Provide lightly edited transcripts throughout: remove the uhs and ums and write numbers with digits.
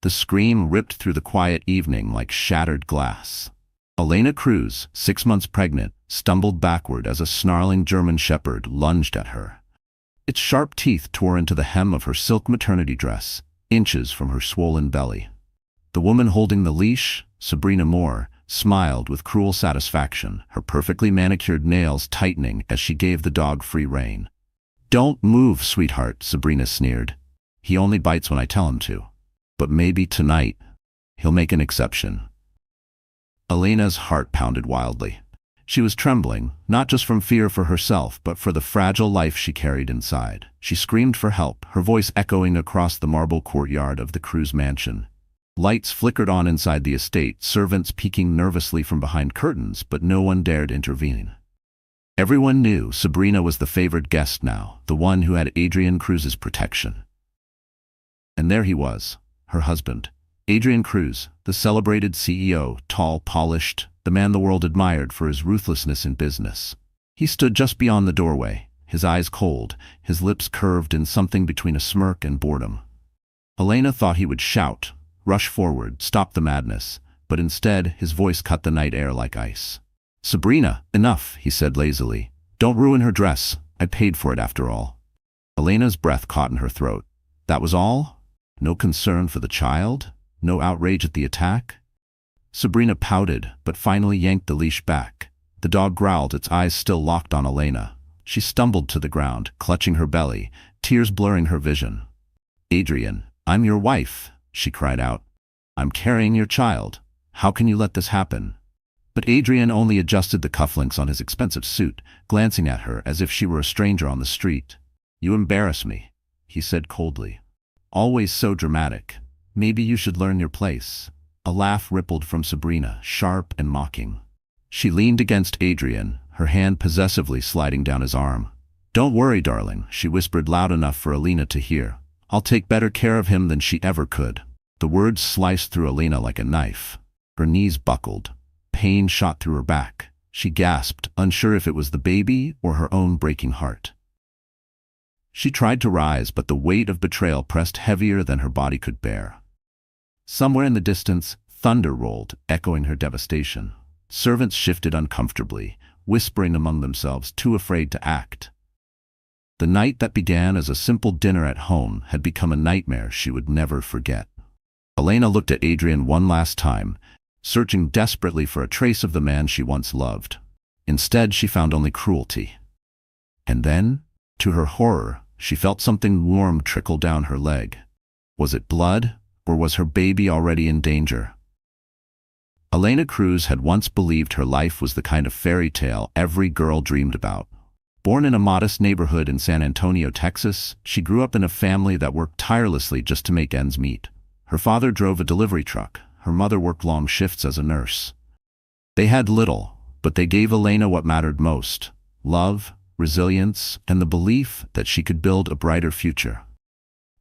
The scream ripped through the quiet evening like shattered glass. Elena Cruz, 6 months pregnant, stumbled backward as a snarling German shepherd lunged at her. Its sharp teeth tore into the hem of her silk maternity dress, inches from her swollen belly. The woman holding the leash, Sabrina Moore, smiled with cruel satisfaction, her perfectly manicured nails tightening as she gave the dog free rein. "Don't move, sweetheart," Sabrina sneered. "He only bites when I tell him to. But maybe tonight, he'll make an exception." Elena's heart pounded wildly. She was trembling, not just from fear for herself, but for the fragile life she carried inside. She screamed for help, her voice echoing across the marble courtyard of the Cruz mansion. Lights flickered on inside the estate, servants peeking nervously from behind curtains, but no one dared intervene. Everyone knew Sabrina was the favored guest now, the one who had Adrian Cruz's protection. And there he was, her husband, Adrian Cruz, the celebrated CEO, tall, polished, the man the world admired for his ruthlessness in business. He stood just beyond the doorway, his eyes cold, his lips curved in something between a smirk and boredom. Elena thought he would shout, rush forward, stop the madness, but instead his voice cut the night air like ice. "Sabrina, enough," he said lazily. "Don't ruin her dress. I paid for it after all." Elena's breath caught in her throat. That was all? No concern for the child? No outrage at the attack? Sabrina pouted, but finally yanked the leash back. The dog growled, its eyes still locked on Elena. She stumbled to the ground, clutching her belly, tears blurring her vision. "Adrian, I'm your wife," she cried out. "I'm carrying your child. How can you let this happen?" But Adrian only adjusted the cufflinks on his expensive suit, glancing at her as if she were a stranger on the street. "You embarrass me," he said coldly. "Always so dramatic. Maybe you should learn your place." A laugh rippled from Sabrina, sharp and mocking. She leaned against Adrian, her hand possessively sliding down his arm. "Don't worry, darling," she whispered loud enough for Elena to hear. "I'll take better care of him than she ever could." The words sliced through Elena like a knife. Her knees buckled. Pain shot through her back. She gasped, unsure if it was the baby or her own breaking heart. She tried to rise, but the weight of betrayal pressed heavier than her body could bear. Somewhere in the distance, thunder rolled, echoing her devastation. Servants shifted uncomfortably, whispering among themselves, too afraid to act. The night that began as a simple dinner at home had become a nightmare she would never forget. Elena looked at Adrian one last time, searching desperately for a trace of the man she once loved. Instead, she found only cruelty. And then, to her horror, she felt something warm trickle down her leg. Was it blood, or was her baby already in danger? Elena Cruz had once believed her life was the kind of fairy tale every girl dreamed about. Born in a modest neighborhood in San Antonio, Texas, she grew up in a family that worked tirelessly just to make ends meet. Her father drove a delivery truck. Her mother worked long shifts as a nurse. They had little, but they gave Elena what mattered most: love, resilience, and the belief that she could build a brighter future.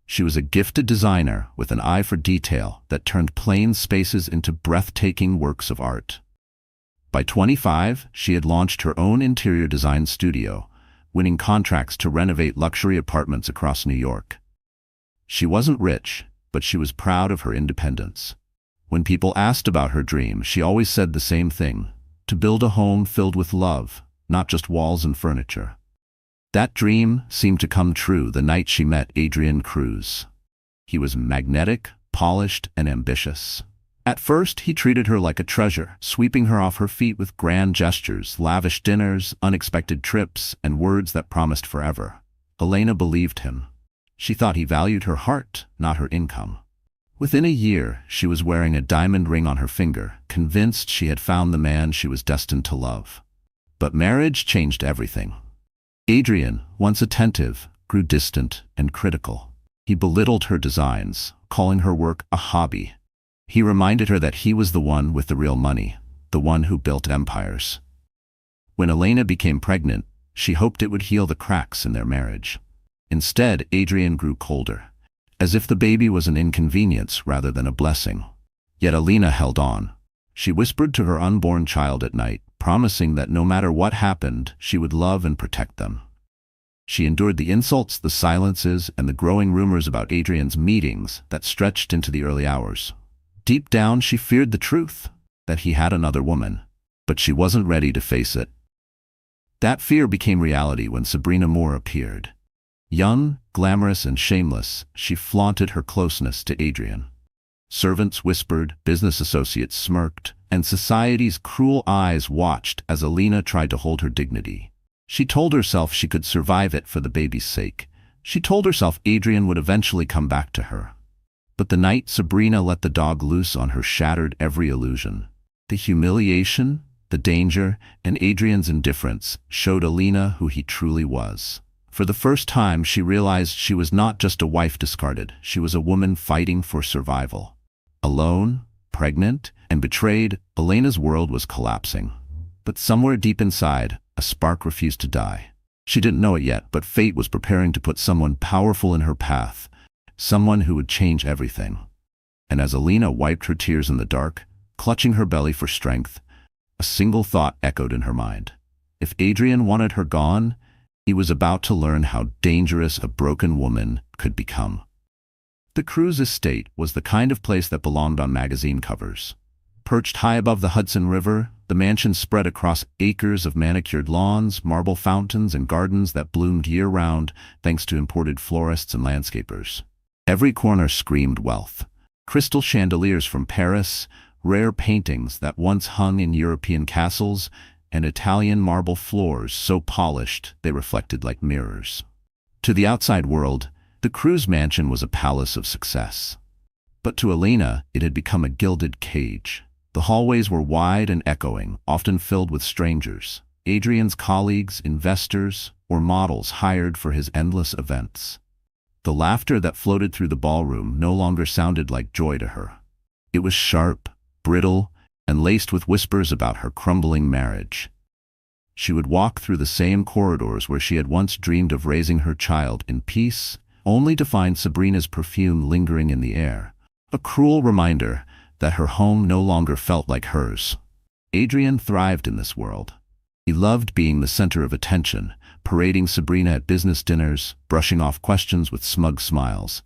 She was a gifted designer with an eye for detail that turned plain spaces into breathtaking works of art. By 25, she had launched her own interior design studio, winning contracts to renovate luxury apartments across New York. She wasn't rich, but she was proud of her independence. When people asked about her dream, she always said the same thing: to build a home filled with love, not just walls and furniture. That dream seemed to come true the night she met Adrian Cruz. He was magnetic, polished, and ambitious. At first, he treated her like a treasure, sweeping her off her feet with grand gestures, lavish dinners, unexpected trips, and words that promised forever. Elena believed him. She thought he valued her heart, not her income. Within a year, she was wearing a diamond ring on her finger, convinced she had found the man she was destined to love. But marriage changed everything. Adrian, once attentive, grew distant and critical. He belittled her designs, calling her work a hobby. He reminded her that he was the one with the real money, the one who built empires. When Elena became pregnant, she hoped it would heal the cracks in their marriage. Instead, Adrian grew colder, as if the baby was an inconvenience rather than a blessing. Yet Elena held on. She whispered to her unborn child at night, promising that no matter what happened, she would love and protect them. She endured the insults, the silences, and the growing rumors about Adrian's meetings that stretched into the early hours. Deep down, she feared the truth, that he had another woman, but she wasn't ready to face it. That fear became reality when Sabrina Moore appeared. Young, glamorous, and shameless, she flaunted her closeness to Adrian. Servants whispered, business associates smirked, and society's cruel eyes watched as Alina tried to hold her dignity. She told herself she could survive it for the baby's sake. She told herself Adrian would eventually come back to her. But the night Sabrina let the dog loose on her shattered every illusion. The humiliation, the danger, and Adrian's indifference showed Alina who he truly was. For the first time, she realized she was not just a wife discarded. She was a woman fighting for survival. Alone, pregnant, and betrayed, Elena's world was collapsing. But somewhere deep inside, a spark refused to die. She didn't know it yet, but fate was preparing to put someone powerful in her path, someone who would change everything. And as Alina wiped her tears in the dark, clutching her belly for strength, a single thought echoed in her mind. If Adrian wanted her gone, he was about to learn how dangerous a broken woman could become. The Cruz estate was the kind of place that belonged on magazine covers. Perched high above the Hudson River, the mansion spread across acres of manicured lawns, marble fountains, and gardens that bloomed year-round thanks to imported florists and landscapers. Every corner screamed wealth. Crystal chandeliers from Paris, rare paintings that once hung in European castles, and Italian marble floors so polished they reflected like mirrors. To the outside world, the Cruz mansion was a palace of success. But to Alina, it had become a gilded cage. The hallways were wide and echoing, often filled with strangers, Adrian's colleagues, investors, or models hired for his endless events. The laughter that floated through the ballroom no longer sounded like joy to her. It was sharp, brittle, and laced with whispers about her crumbling marriage. She would walk through the same corridors where she had once dreamed of raising her child in peace, only to find Sabrina's perfume lingering in the air, a cruel reminder that her home no longer felt like hers. Adrian thrived in this world. He loved being the center of attention, parading Sabrina at business dinners, brushing off questions with smug smiles.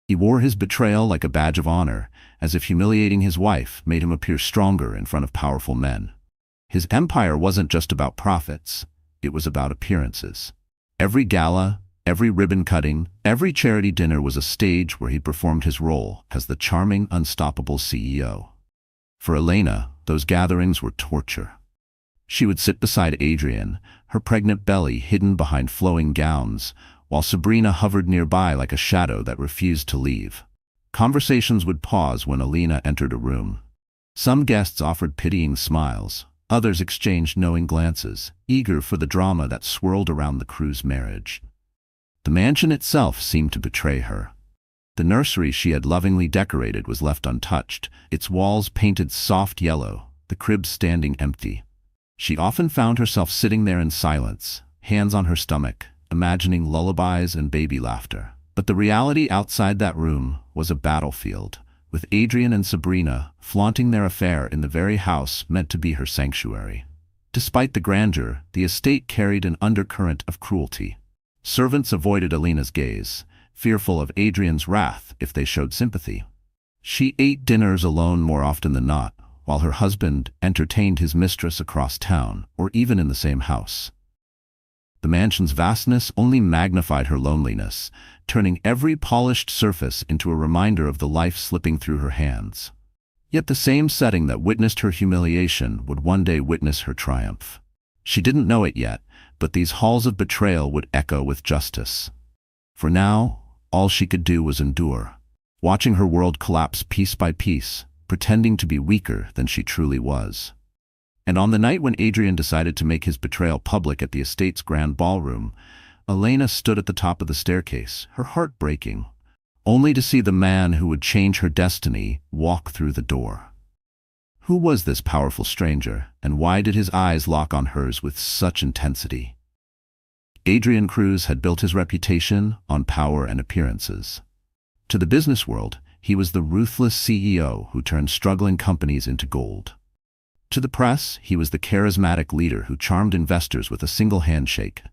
He wore his betrayal like a badge of honor, as if humiliating his wife made him appear stronger in front of powerful men. His empire wasn't just about profits, it was about appearances. Every gala, every ribbon cutting, every charity dinner was a stage where he performed his role as the charming, unstoppable CEO. For Elena, those gatherings were torture. She would sit beside Adrian, her pregnant belly hidden behind flowing gowns, while Sabrina hovered nearby like a shadow that refused to leave. Conversations would pause when Alina entered a room. Some guests offered pitying smiles, others exchanged knowing glances, eager for the drama that swirled around the Cruz marriage. The mansion itself seemed to betray her. The nursery she had lovingly decorated was left untouched, its walls painted soft yellow, the crib standing empty. She often found herself sitting there in silence, hands on her stomach, imagining lullabies and baby laughter. But the reality outside that room was a battlefield, with Adrian and Sabrina flaunting their affair in the very house meant to be her sanctuary. Despite the grandeur, the estate carried an undercurrent of cruelty. Servants avoided Alina's gaze, fearful of Adrian's wrath if they showed sympathy. She ate dinners alone more often than not, while her husband entertained his mistress across town or even in the same house. The mansion's vastness only magnified her loneliness, turning every polished surface into a reminder of the life slipping through her hands. Yet the same setting that witnessed her humiliation would one day witness her triumph. She didn't know it yet, but these halls of betrayal would echo with justice. For now, all she could do was endure, watching her world collapse piece by piece, pretending to be weaker than she truly was. And on the night when Adrian decided to make his betrayal public at the estate's grand ballroom, Elena stood at the top of the staircase, her heart breaking, only to see the man who would change her destiny walk through the door. Who was this powerful stranger, and why did his eyes lock on hers with such intensity? Adrian Cruz had built his reputation on power and appearances. To the business world, he was the ruthless CEO who turned struggling companies into gold. To the press, he was the charismatic leader who charmed investors with a single handshake.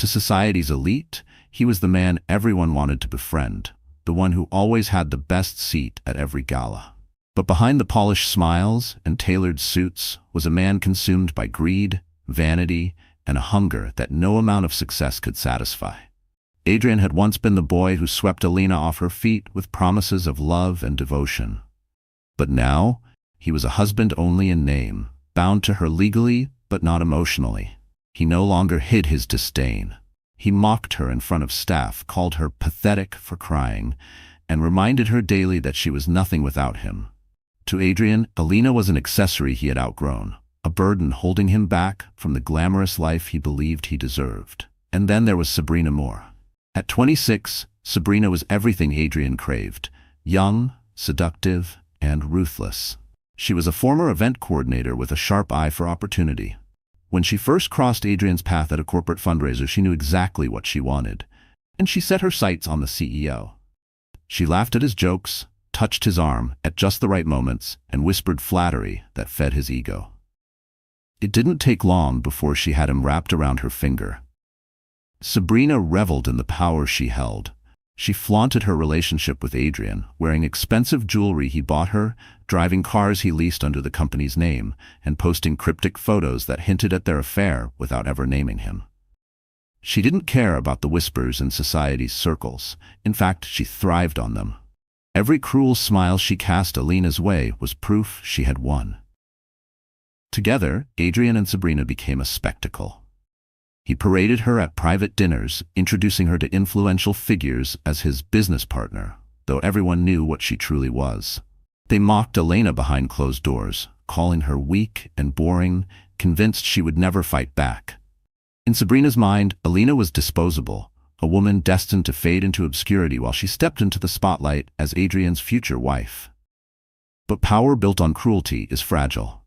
To society's elite, he was the man everyone wanted to befriend, the one who always had the best seat at every gala. But behind the polished smiles and tailored suits was a man consumed by greed, vanity, and a hunger that no amount of success could satisfy. Adrian had once been the boy who swept Alina off her feet with promises of love and devotion. But now, he was a husband only in name, bound to her legally but not emotionally. He no longer hid his disdain. He mocked her in front of staff, called her pathetic for crying, and reminded her daily that she was nothing without him. To Adrian, Alina was an accessory he had outgrown, a burden holding him back from the glamorous life he believed he deserved. And then there was Sabrina Moore. At 26, Sabrina was everything Adrian craved: young, seductive, and ruthless. She was a former event coordinator with a sharp eye for opportunity. When she first crossed Adrian's path at a corporate fundraiser, she knew exactly what she wanted, and she set her sights on the CEO. She laughed at his jokes, touched his arm at just the right moments, and whispered flattery that fed his ego. It didn't take long before she had him wrapped around her finger. Sabrina reveled in the power she held. She flaunted her relationship with Adrian, wearing expensive jewelry he bought her, driving cars he leased under the company's name, and posting cryptic photos that hinted at their affair without ever naming him. She didn't care about the whispers in society's circles. In fact, she thrived on them. Every cruel smile she cast Alina's way was proof she had won. Together, Adrian and Sabrina became a spectacle. He paraded her at private dinners, introducing her to influential figures as his business partner, though everyone knew what she truly was. They mocked Alina behind closed doors, calling her weak and boring, convinced she would never fight back. In Sabrina's mind, Alina was disposable, a woman destined to fade into obscurity while she stepped into the spotlight as Adrian's future wife. But power built on cruelty is fragile.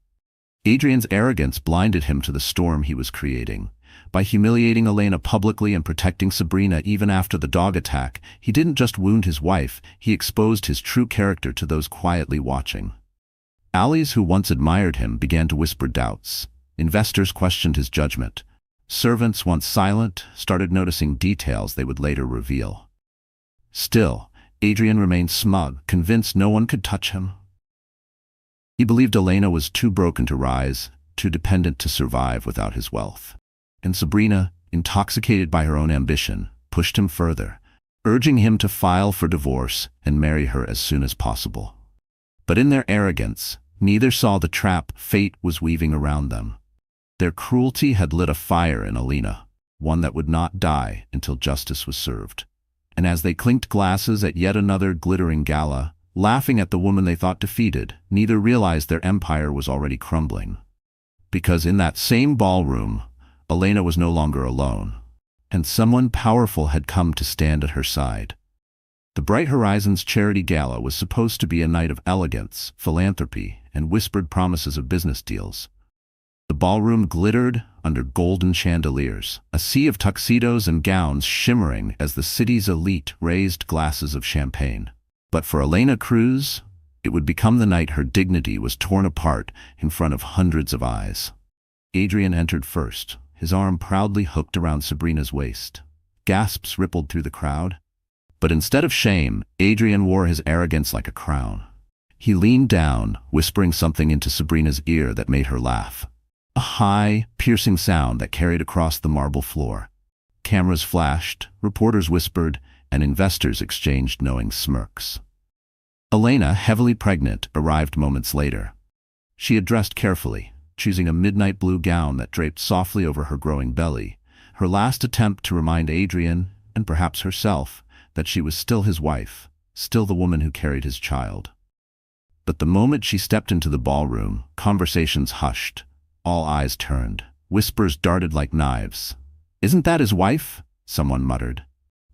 Adrian's arrogance blinded him to the storm he was creating. By humiliating Alina publicly and protecting Sabrina even after the dog attack, he didn't just wound his wife, he exposed his true character to those quietly watching. Allies who once admired him began to whisper doubts. Investors questioned his judgment. Servants, once silent, started noticing details they would later reveal. Still, Adrian remained smug, convinced no one could touch him. He believed Alina was too broken to rise, too dependent to survive without his wealth. And Sabrina, intoxicated by her own ambition, pushed him further, urging him to file for divorce and marry her as soon as possible. But in their arrogance, neither saw the trap fate was weaving around them. Their cruelty had lit a fire in Alina, one that would not die until justice was served. And as they clinked glasses at yet another glittering gala, laughing at the woman they thought defeated, neither realized their empire was already crumbling. Because in that same ballroom, Alina was no longer alone, and someone powerful had come to stand at her side. The Bright Horizons Charity Gala was supposed to be a night of elegance, philanthropy, and whispered promises of business deals. The ballroom glittered under golden chandeliers, a sea of tuxedos and gowns shimmering as the city's elite raised glasses of champagne. But for Alina Cruz, it would become the night her dignity was torn apart in front of hundreds of eyes. Adrian entered first, his arm proudly hooked around Sabrina's waist. Gasps rippled through the crowd. But instead of shame, Adrian wore his arrogance like a crown. He leaned down, whispering something into Sabrina's ear that made her laugh. A high, piercing sound that carried across the marble floor. Cameras flashed, reporters whispered, and investors exchanged knowing smirks. Alina, heavily pregnant, arrived moments later. She had dressed carefully, choosing a midnight blue gown that draped softly over her growing belly, her last attempt to remind Adrian, and perhaps herself, that she was still his wife, still the woman who carried his child. But the moment she stepped into the ballroom, conversations hushed. All eyes turned. Whispers darted like knives. "Isn't that his wife?" someone muttered.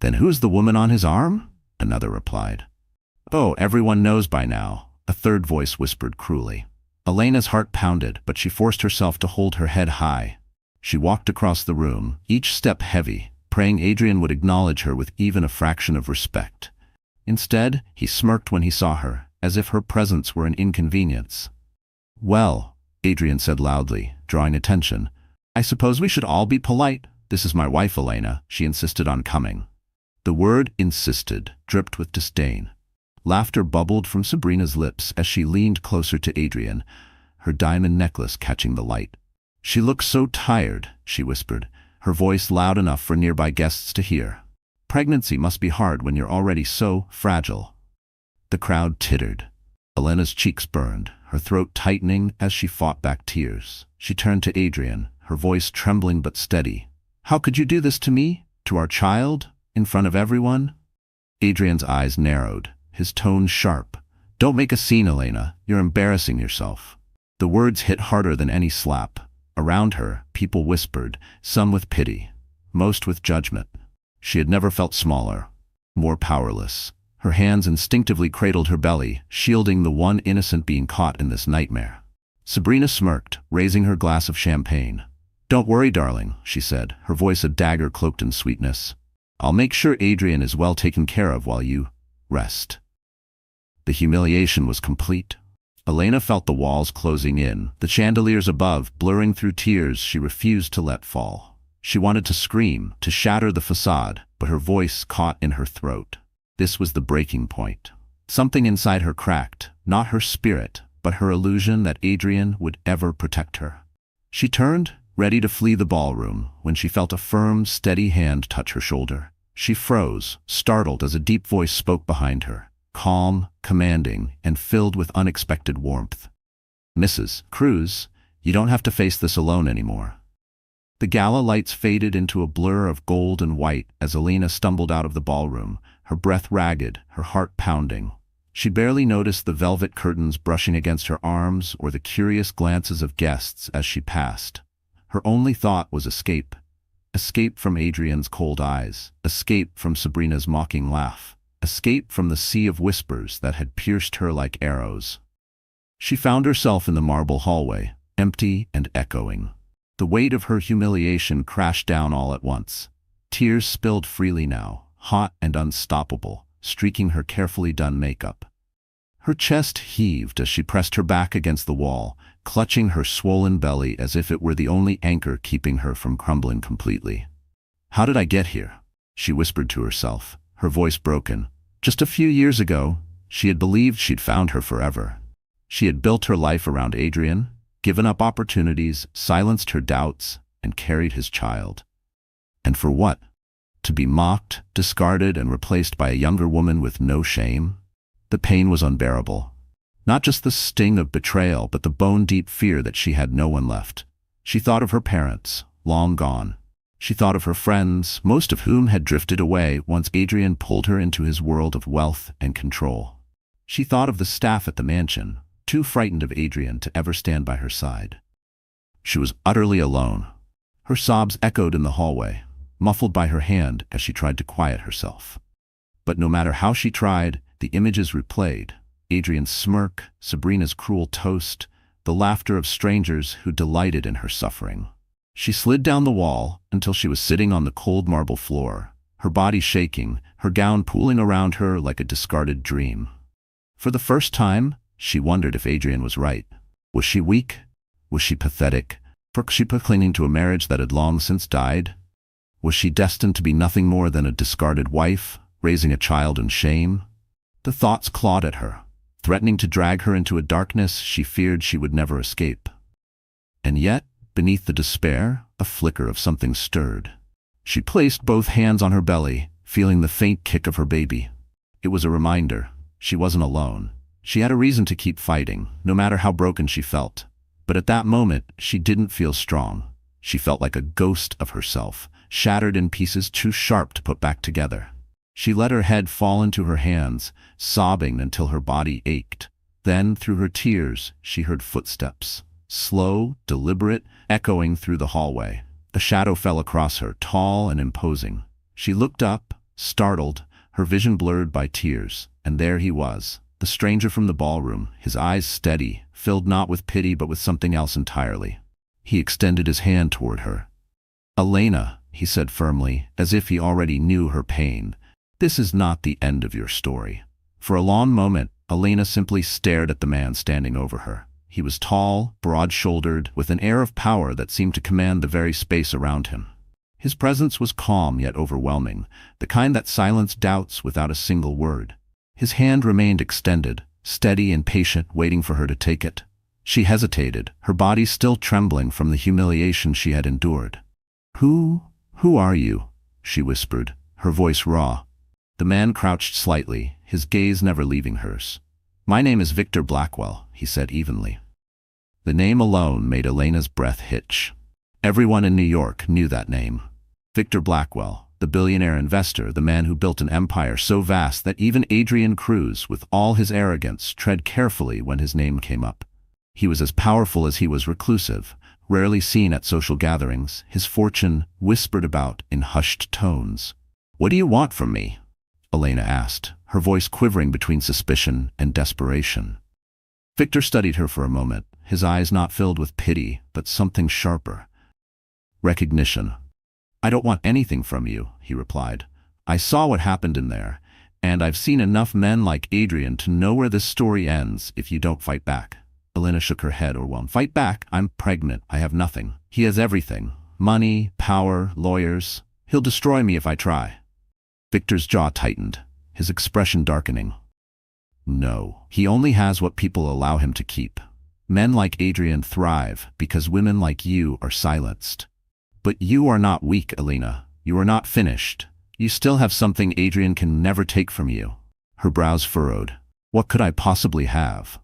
"Then who's the woman on his arm?" another replied. "Oh, everyone knows by now," a third voice whispered cruelly. Alina's heart pounded, but she forced herself to hold her head high. She walked across the room, each step heavy, praying Adrian would acknowledge her with even a fraction of respect. Instead, he smirked when he saw her, as if her presence were an inconvenience. "Well," Adrian said loudly, drawing attention, "I suppose we should all be polite, "This is my wife, Elena. She insisted on coming." The word insisted dripped with disdain. Laughter bubbled from Sabrina's lips as she leaned closer to Adrian, her diamond necklace catching the light. "She looks so tired," she whispered, her voice loud enough for nearby guests to hear. "Pregnancy must be hard when you're already so fragile." The crowd tittered. Elena's cheeks burned, her throat tightening as she fought back tears. She turned to Adrian, her voice trembling but steady. "How could you do this to me? To our child? In front of everyone?" Adrian's eyes narrowed, his tone sharp. "Don't make a scene, Elena. You're embarrassing yourself." The words hit harder than any slap. Around her, people whispered, some with pity, most with judgment. She had never felt smaller, more powerless. Her hands instinctively cradled her belly, shielding the one innocent being caught in this nightmare. Sabrina smirked, raising her glass of champagne. "Don't worry, darling," she said, her voice a dagger cloaked in sweetness. "I'll make sure Adrian is well taken care of while you rest." The humiliation was complete. Elena felt the walls closing in, the chandeliers above blurring through tears she refused to let fall. She wanted to scream, to shatter the facade, but her voice caught in her throat. This was the breaking point. Something inside her cracked, not her spirit, but her illusion that Adrian would ever protect her. She turned, ready to flee the ballroom, when she felt a firm, steady hand touch her shoulder. She froze, startled as a deep voice spoke behind her, calm, commanding, and filled with unexpected warmth. "Mrs. Cruz, you don't have to face this alone anymore." The gala lights faded into a blur of gold and white as Elena stumbled out of the ballroom, her breath ragged, her heart pounding. She barely noticed the velvet curtains brushing against her arms or the curious glances of guests as she passed. Her only thought was escape. Escape from Adrian's cold eyes, escape from Sabrina's mocking laugh, escape from the sea of whispers that had pierced her like arrows. She found herself in the marble hallway, empty and echoing. The weight of her humiliation crashed down all at once. Tears spilled freely now, hot and unstoppable, streaking her carefully done makeup. Her chest heaved as she pressed her back against the wall, clutching her swollen belly as if it were the only anchor keeping her from crumbling completely. "How did I get here?" she whispered to herself, her voice broken. Just a few years ago, she had believed she'd found her forever. She had built her life around Adrian, given up opportunities, silenced her doubts, and carried his child. And for what? To be mocked, discarded, and replaced by a younger woman with no shame? The pain was unbearable. Not just the sting of betrayal, but the bone-deep fear that she had no one left. She thought of her parents, long gone. She thought of her friends, most of whom had drifted away once Adrian pulled her into his world of wealth and control. She thought of the staff at the mansion, too frightened of Adrian to ever stand by her side. She was utterly alone. Her sobs echoed in the hallway, muffled by her hand as she tried to quiet herself. But no matter how she tried, the images replayed. Adrian's smirk, Sabrina's cruel toast, the laughter of strangers who delighted in her suffering. She slid down the wall until she was sitting on the cold marble floor, her body shaking, her gown pooling around her like a discarded dream. For the first time, she wondered if Adrian was right. Was she weak? Was she pathetic? Was she clinging to a marriage that had long since died? Was she destined to be nothing more than a discarded wife, raising a child in shame? The thoughts clawed at her, threatening to drag her into a darkness she feared she would never escape. And yet, beneath the despair, a flicker of something stirred. She placed both hands on her belly, feeling the faint kick of her baby. It was a reminder. She wasn't alone. She had a reason to keep fighting, no matter how broken she felt. But at that moment, she didn't feel strong. She felt like a ghost of herself, shattered in pieces too sharp to put back together. She let her head fall into her hands, sobbing until her body ached. Then, through her tears, she heard footsteps. Slow, deliberate, echoing through the hallway. A shadow fell across her, tall and imposing. She looked up, startled, her vision blurred by tears, and there he was, the stranger from the ballroom, his eyes steady, filled not with pity but with something else entirely. He extended his hand toward her. "Elena," he said firmly, as if he already knew her pain, "this is not the end of your story." For a long moment, Elena simply stared at the man standing over her. He was tall, broad-shouldered, with an air of power that seemed to command the very space around him. His presence was calm yet overwhelming, the kind that silenced doubts without a single word. His hand remained extended, steady and patient, waiting for her to take it. She hesitated, her body still trembling from the humiliation she had endured. Who are you?" she whispered, her voice raw. The man crouched slightly, his gaze never leaving hers. "My name is Victor Blackwell," he said evenly. The name alone made Elena's breath hitch. Everyone in New York knew that name. Victor Blackwell, the billionaire investor, the man who built an empire so vast that even Adrian Cruz, with all his arrogance, tread carefully when his name came up. He was as powerful as he was reclusive, rarely seen at social gatherings, his fortune whispered about in hushed tones. "What do you want from me?" Elena asked, her voice quivering between suspicion and desperation. Victor studied her for a moment, his eyes not filled with pity, but something sharper. "Recognition. I don't want anything from you," he replied. "I saw what happened in there, and I've seen enough men like Adrian to know where this story ends if you don't fight back." Elena shook her head, overwhelmed. "Fight back? I'm pregnant. I have nothing. He has everything. Money, power, lawyers. He'll destroy me if I try." Victor's jaw tightened, his expression darkening. "No, he only has what people allow him to keep. Men like Adrian thrive because women like you are silenced. But you are not weak, Elena. You are not finished. You still have something Adrian can never take from you." Her brows furrowed. "What could I possibly have?"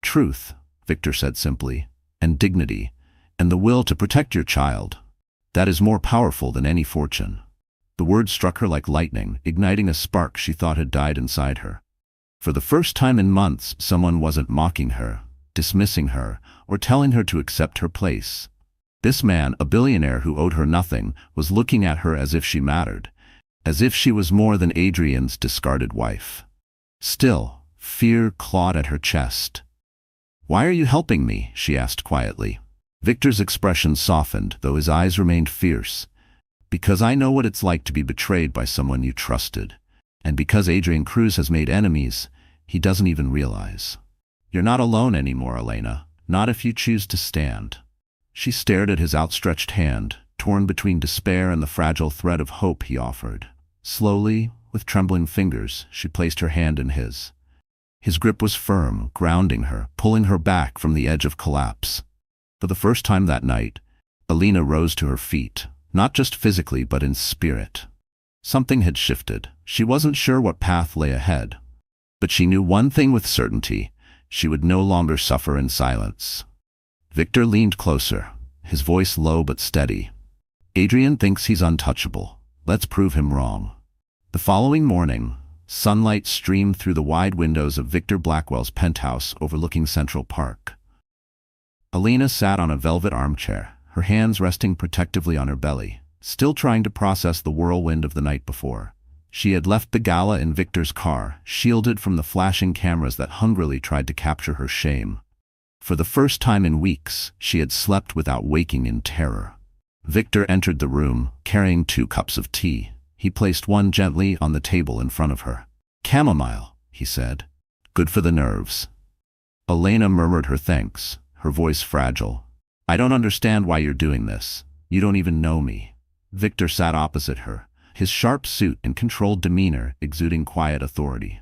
"Truth," Victor said simply, "and dignity, and the will to protect your child. That is more powerful than any fortune." The words struck her like lightning, igniting a spark she thought had died inside her. For the first time in months, someone wasn't mocking her, dismissing her, or telling her to accept her place. This man, a billionaire who owed her nothing, was looking at her as if she mattered, as if she was more than Adrian's discarded wife. Still, fear clawed at her chest. "Why are you helping me?" she asked quietly. Victor's expression softened, though his eyes remained fierce. "Because I know what it's like to be betrayed by someone you trusted. And because Adrian Cruz has made enemies, he doesn't even realize. You're not alone anymore, Elena, not if you choose to stand." She stared at his outstretched hand, torn between despair and the fragile thread of hope he offered. Slowly, with trembling fingers, she placed her hand in his. His grip was firm, grounding her, pulling her back from the edge of collapse. For the first time that night, Elena rose to her feet, not just physically but in spirit. Something had shifted. She wasn't sure what path lay ahead. But she knew one thing with certainty: she would no longer suffer in silence. Victor leaned closer, his voice low but steady. "Adrian thinks he's untouchable. Let's prove him wrong." The following morning, sunlight streamed through the wide windows of Victor Blackwell's penthouse overlooking Central Park. Elena sat on a velvet armchair, her hands resting protectively on her belly, still trying to process the whirlwind of the night before. She had left the gala in Victor's car, shielded from the flashing cameras that hungrily tried to capture her shame. For the first time in weeks, she had slept without waking in terror. Victor entered the room, carrying 2 cups of tea. He placed one gently on the table in front of her. "Chamomile," he said. "Good for the nerves." Elena murmured her thanks, her voice fragile. "I don't understand why you're doing this. You don't even know me." Victor sat opposite her, his sharp suit and controlled demeanor exuding quiet authority.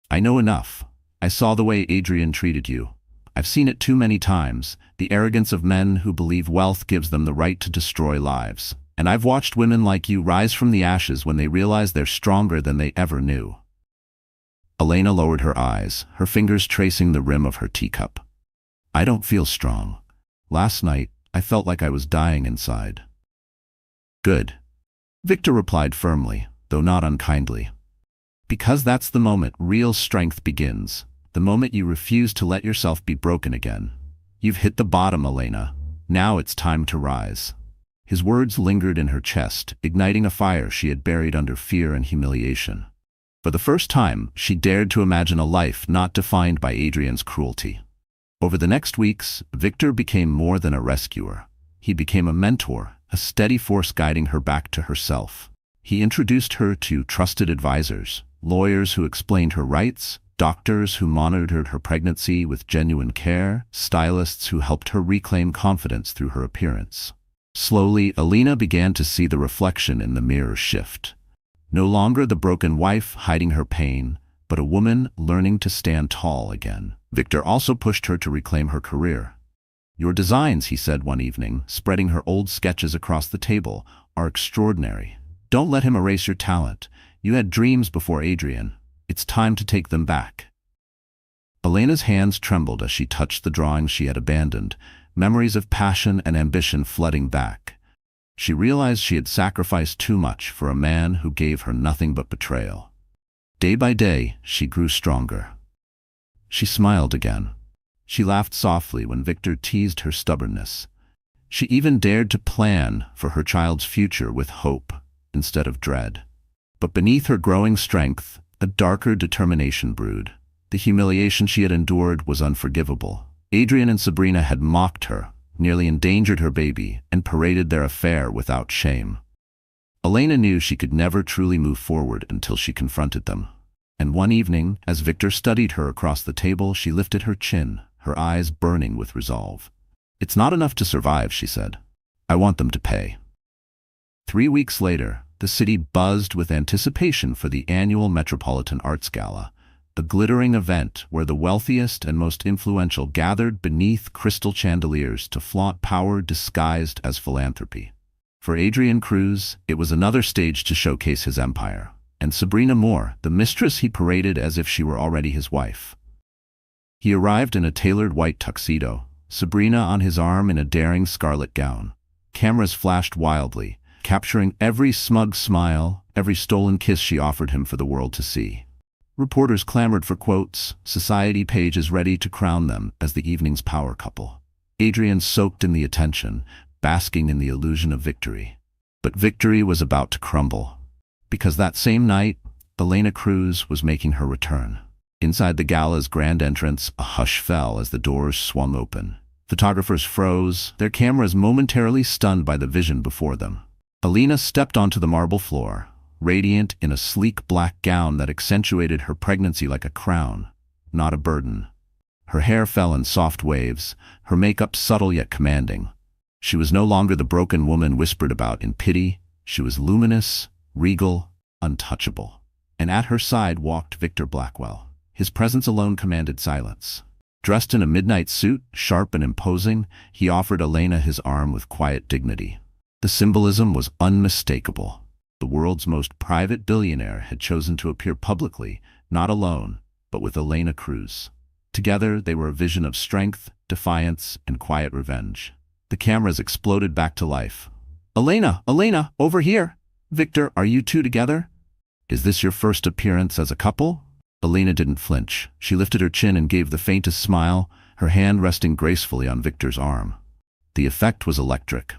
"I know enough. I saw the way Adrian treated you. I've seen it too many times, the arrogance of men who believe wealth gives them the right to destroy lives. And I've watched women like you rise from the ashes when they realize they're stronger than they ever knew." Elena lowered her eyes, her fingers tracing the rim of her teacup. "I don't feel strong. Last night, I felt like I was dying inside." "Good," Victor replied firmly, though not unkindly. "Because that's the moment real strength begins. The moment you refuse to let yourself be broken again. You've hit the bottom, Elena. Now it's time to rise." His words lingered in her chest, igniting a fire she had buried under fear and humiliation. For the first time, she dared to imagine a life not defined by Adrian's cruelty. Over the next weeks, Victor became more than a rescuer. He became a mentor, a steady force guiding her back to herself. He introduced her to trusted advisors, lawyers who explained her rights, doctors who monitored her pregnancy with genuine care, stylists who helped her reclaim confidence through her appearance. Slowly, Alina began to see the reflection in the mirror shift. No longer the broken wife hiding her pain, but a woman learning to stand tall again. Victor also pushed her to reclaim her career. "Your designs," he said one evening, spreading her old sketches across the table, "are extraordinary. Don't let him erase your talent. You had dreams before Adrian. It's time to take them back." Elena's hands trembled as she touched the drawings she had abandoned, memories of passion and ambition flooding back. She realized she had sacrificed too much for a man who gave her nothing but betrayal. Day by day, she grew stronger. She smiled again. She laughed softly when Victor teased her stubbornness. She even dared to plan for her child's future with hope instead of dread. But beneath her growing strength, a darker determination brewed. The humiliation she had endured was unforgivable. Adrian and Sabrina had mocked her, nearly endangered her baby, and paraded their affair without shame. Elena knew she could never truly move forward until she confronted them. And one evening, as Victor studied her across the table, she lifted her chin, her eyes burning with resolve. "It's not enough to survive," she said. "I want them to pay." 3 weeks later, the city buzzed with anticipation for the annual Metropolitan Arts Gala, a glittering event where the wealthiest and most influential gathered beneath crystal chandeliers to flaunt power disguised as philanthropy. For Adrian Cruz, it was another stage to showcase his empire, and Sabrina Moore, the mistress he paraded as if she were already his wife. He arrived in a tailored white tuxedo, Sabrina on his arm in a daring scarlet gown. Cameras flashed wildly, capturing every smug smile, every stolen kiss she offered him for the world to see. Reporters clamored for quotes, society pages ready to crown them as the evening's power couple. Adrian soaked in the attention, basking in the illusion of victory. But victory was about to crumble, because that same night, Elena Cruz was making her return. Inside the gala's grand entrance, a hush fell as the doors swung open. Photographers froze, their cameras momentarily stunned by the vision before them. Elena stepped onto the marble floor, radiant in a sleek black gown that accentuated her pregnancy like a crown, not a burden. Her hair fell in soft waves, her makeup subtle yet commanding. She was no longer the broken woman whispered about in pity. She was luminous, regal, untouchable. And at her side walked Victor Blackwell. His presence alone commanded silence. Dressed in a midnight suit, sharp and imposing, he offered Elena his arm with quiet dignity. The symbolism was unmistakable. The world's most private billionaire had chosen to appear publicly, not alone, but with Elena Cruz. Together, they were a vision of strength, defiance, and quiet revenge. The cameras exploded back to life. "Elena, Elena, over here! Victor, are you two together? Is this your first appearance as a couple?" Elena didn't flinch. She lifted her chin and gave the faintest smile, her hand resting gracefully on Victor's arm. The effect was electric.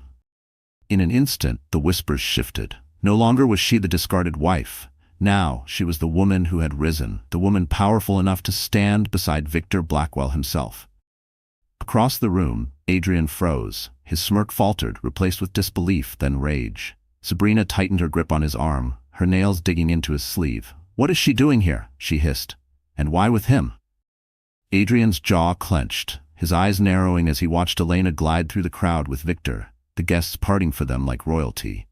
In an instant, the whispers shifted. No longer was she the discarded wife. Now, she was the woman who had risen, the woman powerful enough to stand beside Victor Blackwell himself. Across the room, Adrian froze. His smirk faltered, replaced with disbelief, then rage. Sabrina tightened her grip on his arm, her nails digging into his sleeve. "What is she doing here?" she hissed. "And why with him?" Adrian's jaw clenched, his eyes narrowing as he watched Elena glide through the crowd with Victor, the guests parting for them like royalty.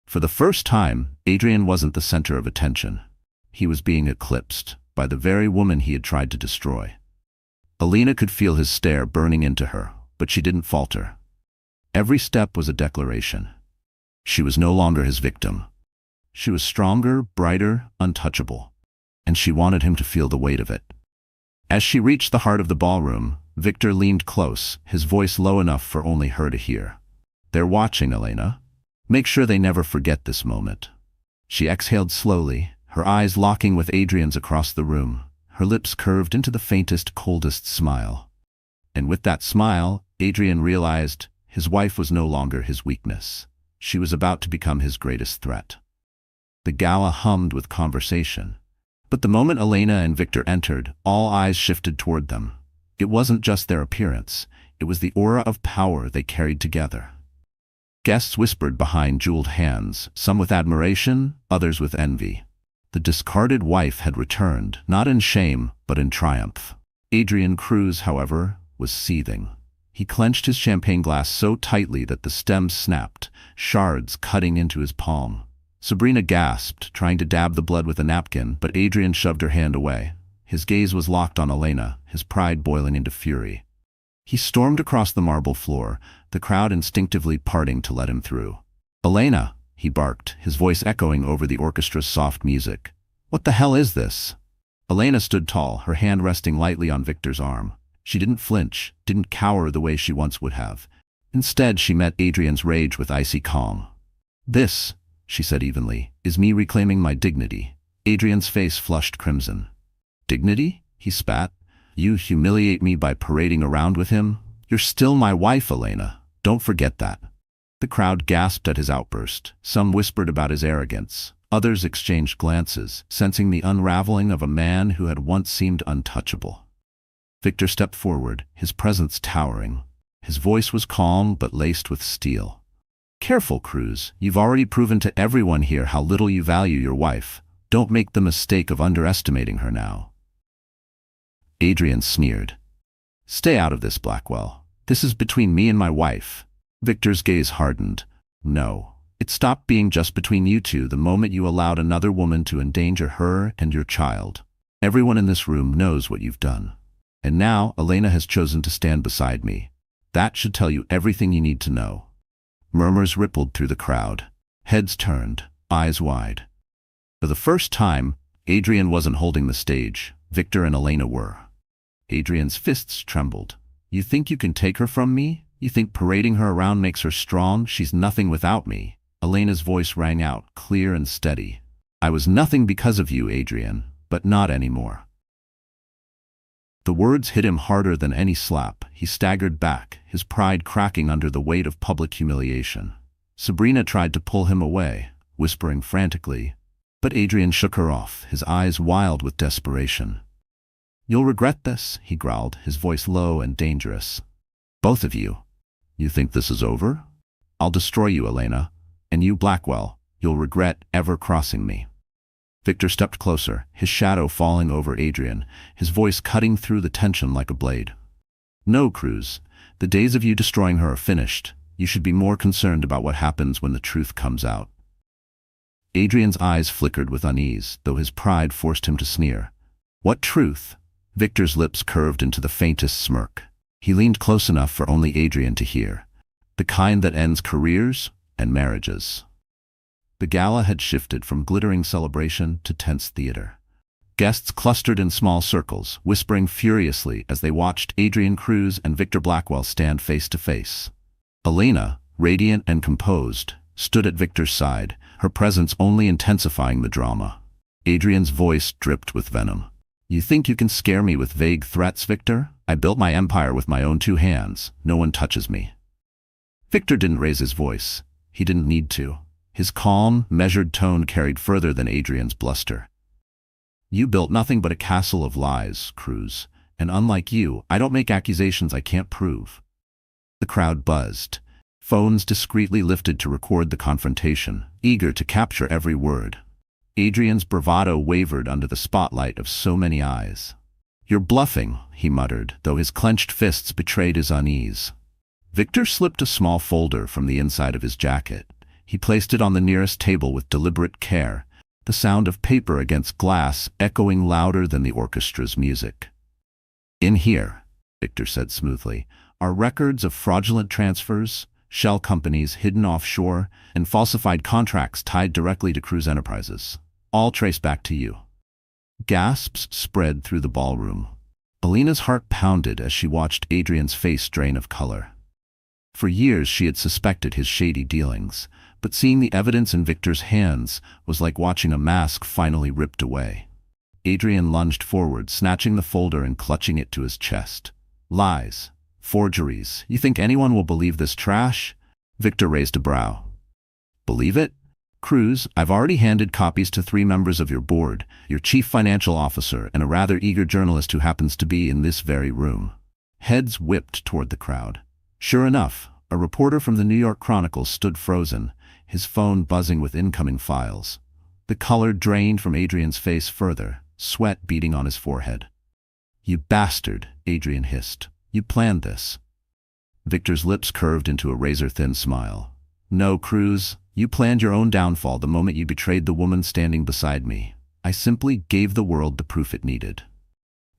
For the first time, Adrian wasn't the center of attention. He was being eclipsed by the very woman he had tried to destroy. Elena could feel his stare burning into her, but she didn't falter. Every step was a declaration. She was no longer his victim. She was stronger, brighter, untouchable, and she wanted him to feel the weight of it. As she reached the heart of the ballroom, Victor leaned close, his voice low enough for only her to hear. "They're watching, Elena. Make sure they never forget this moment." She exhaled slowly, her eyes locking with Adrian's across the room, her lips curved into the faintest, coldest smile. And with that smile, Adrian realized his wife was no longer his weakness. She was about to become his greatest threat. The gala hummed with conversation. But the moment Elena and Victor entered, all eyes shifted toward them. It wasn't just their appearance, it was the aura of power they carried together. Guests whispered behind jeweled hands, some with admiration, others with envy. The discarded wife had returned, not in shame, but in triumph. Adrian Cruz, however, was seething. He clenched his champagne glass so tightly that the stem snapped, shards cutting into his palm. Sabrina gasped, trying to dab the blood with a napkin, but Adrian shoved her hand away. His gaze was locked on Elena, his pride boiling into fury. He stormed across the marble floor, the crowd instinctively parting to let him through. "Elena!" he barked, his voice echoing over the orchestra's soft music. "What the hell is this?" Elena stood tall, her hand resting lightly on Victor's arm. She didn't flinch, didn't cower the way she once would have. Instead, she met Adrian's rage with icy calm. "This," she said evenly, "is me reclaiming my dignity." Adrian's face flushed crimson. "Dignity?" he spat. "You humiliate me by parading around with him? You're still my wife, Elena. Don't forget that." The crowd gasped at his outburst. Some whispered about his arrogance. Others exchanged glances, sensing the unraveling of a man who had once seemed untouchable. Victor stepped forward, his presence towering. His voice was calm but laced with steel. "Careful, Cruz. You've already proven to everyone here how little you value your wife. Don't make the mistake of underestimating her now." Adrian sneered. "Stay out of this, Blackwell. This is between me and my wife." Victor's gaze hardened. "No. It stopped being just between you two the moment you allowed another woman to endanger her and your child. Everyone in this room knows what you've done. And now Elena has chosen to stand beside me. That should tell you everything you need to know." Murmurs rippled through the crowd. Heads turned, eyes wide. For the first time, Adrian wasn't holding the stage. Victor and Elena were. Adrian's fists trembled. "You think you can take her from me? You think parading her around makes her strong? She's nothing without me." Elena's voice rang out, clear and steady. "I was nothing because of you, Adrian, but not anymore." The words hit him harder than any slap. He staggered back, his pride cracking under the weight of public humiliation. Sabrina tried to pull him away, whispering frantically, but Adrian shook her off, his eyes wild with desperation. "You'll regret this," he growled, his voice low and dangerous. "Both of you. You think this is over? I'll destroy you, Elena. And you, Blackwell, you'll regret ever crossing me." Victor stepped closer, his shadow falling over Adrian, his voice cutting through the tension like a blade. "No, Cruz. The days of you destroying her are finished. You should be more concerned about what happens when the truth comes out." Adrian's eyes flickered with unease, though his pride forced him to sneer. "What truth?" Victor's lips curved into the faintest smirk. He leaned close enough for only Adrian to hear. "The kind that ends careers and marriages." The gala had shifted from glittering celebration to tense theater. Guests clustered in small circles, whispering furiously as they watched Adrian Cruz and Victor Blackwell stand face to face. Elena, radiant and composed, stood at Victor's side, her presence only intensifying the drama. Adrian's voice dripped with venom. "You think you can scare me with vague threats, Victor? I built my empire with my own two hands. No one touches me." Victor didn't raise his voice. He didn't need to. His calm, measured tone carried further than Adrian's bluster. "You built nothing but a castle of lies, Cruz, and unlike you, I don't make accusations I can't prove." The crowd buzzed. Phones discreetly lifted to record the confrontation, eager to capture every word. Adrian's bravado wavered under the spotlight of so many eyes. "You're bluffing," he muttered, though his clenched fists betrayed his unease. Victor slipped a small folder from the inside of his jacket. He placed it on the nearest table with deliberate care, the sound of paper against glass echoing louder than the orchestra's music. "In here," Victor said smoothly, "are records of fraudulent transfers, shell companies hidden offshore, and falsified contracts tied directly to Cruz Enterprises. All trace back to you." Gasps spread through the ballroom. Elena's heart pounded as she watched Adrian's face drain of color. For years she had suspected his shady dealings, but seeing the evidence in Victor's hands was like watching a mask finally ripped away. Adrian lunged forward, snatching the folder and clutching it to his chest. "Lies. Forgeries. You think anyone will believe this trash?" Victor raised a brow. "Believe it? Cruz, I've already handed copies to 3 members of your board, your chief financial officer, and a rather eager journalist who happens to be in this very room." Heads whipped toward the crowd. Sure enough, a reporter from the New York Chronicle stood frozen, his phone buzzing with incoming files. The color drained from Adrian's face further, sweat beading on his forehead. "You bastard," Adrian hissed. "You planned this." Victor's lips curved into a razor-thin smile. No, Cruz, you planned your own downfall the moment you betrayed the woman standing beside me. I simply gave the world the proof it needed.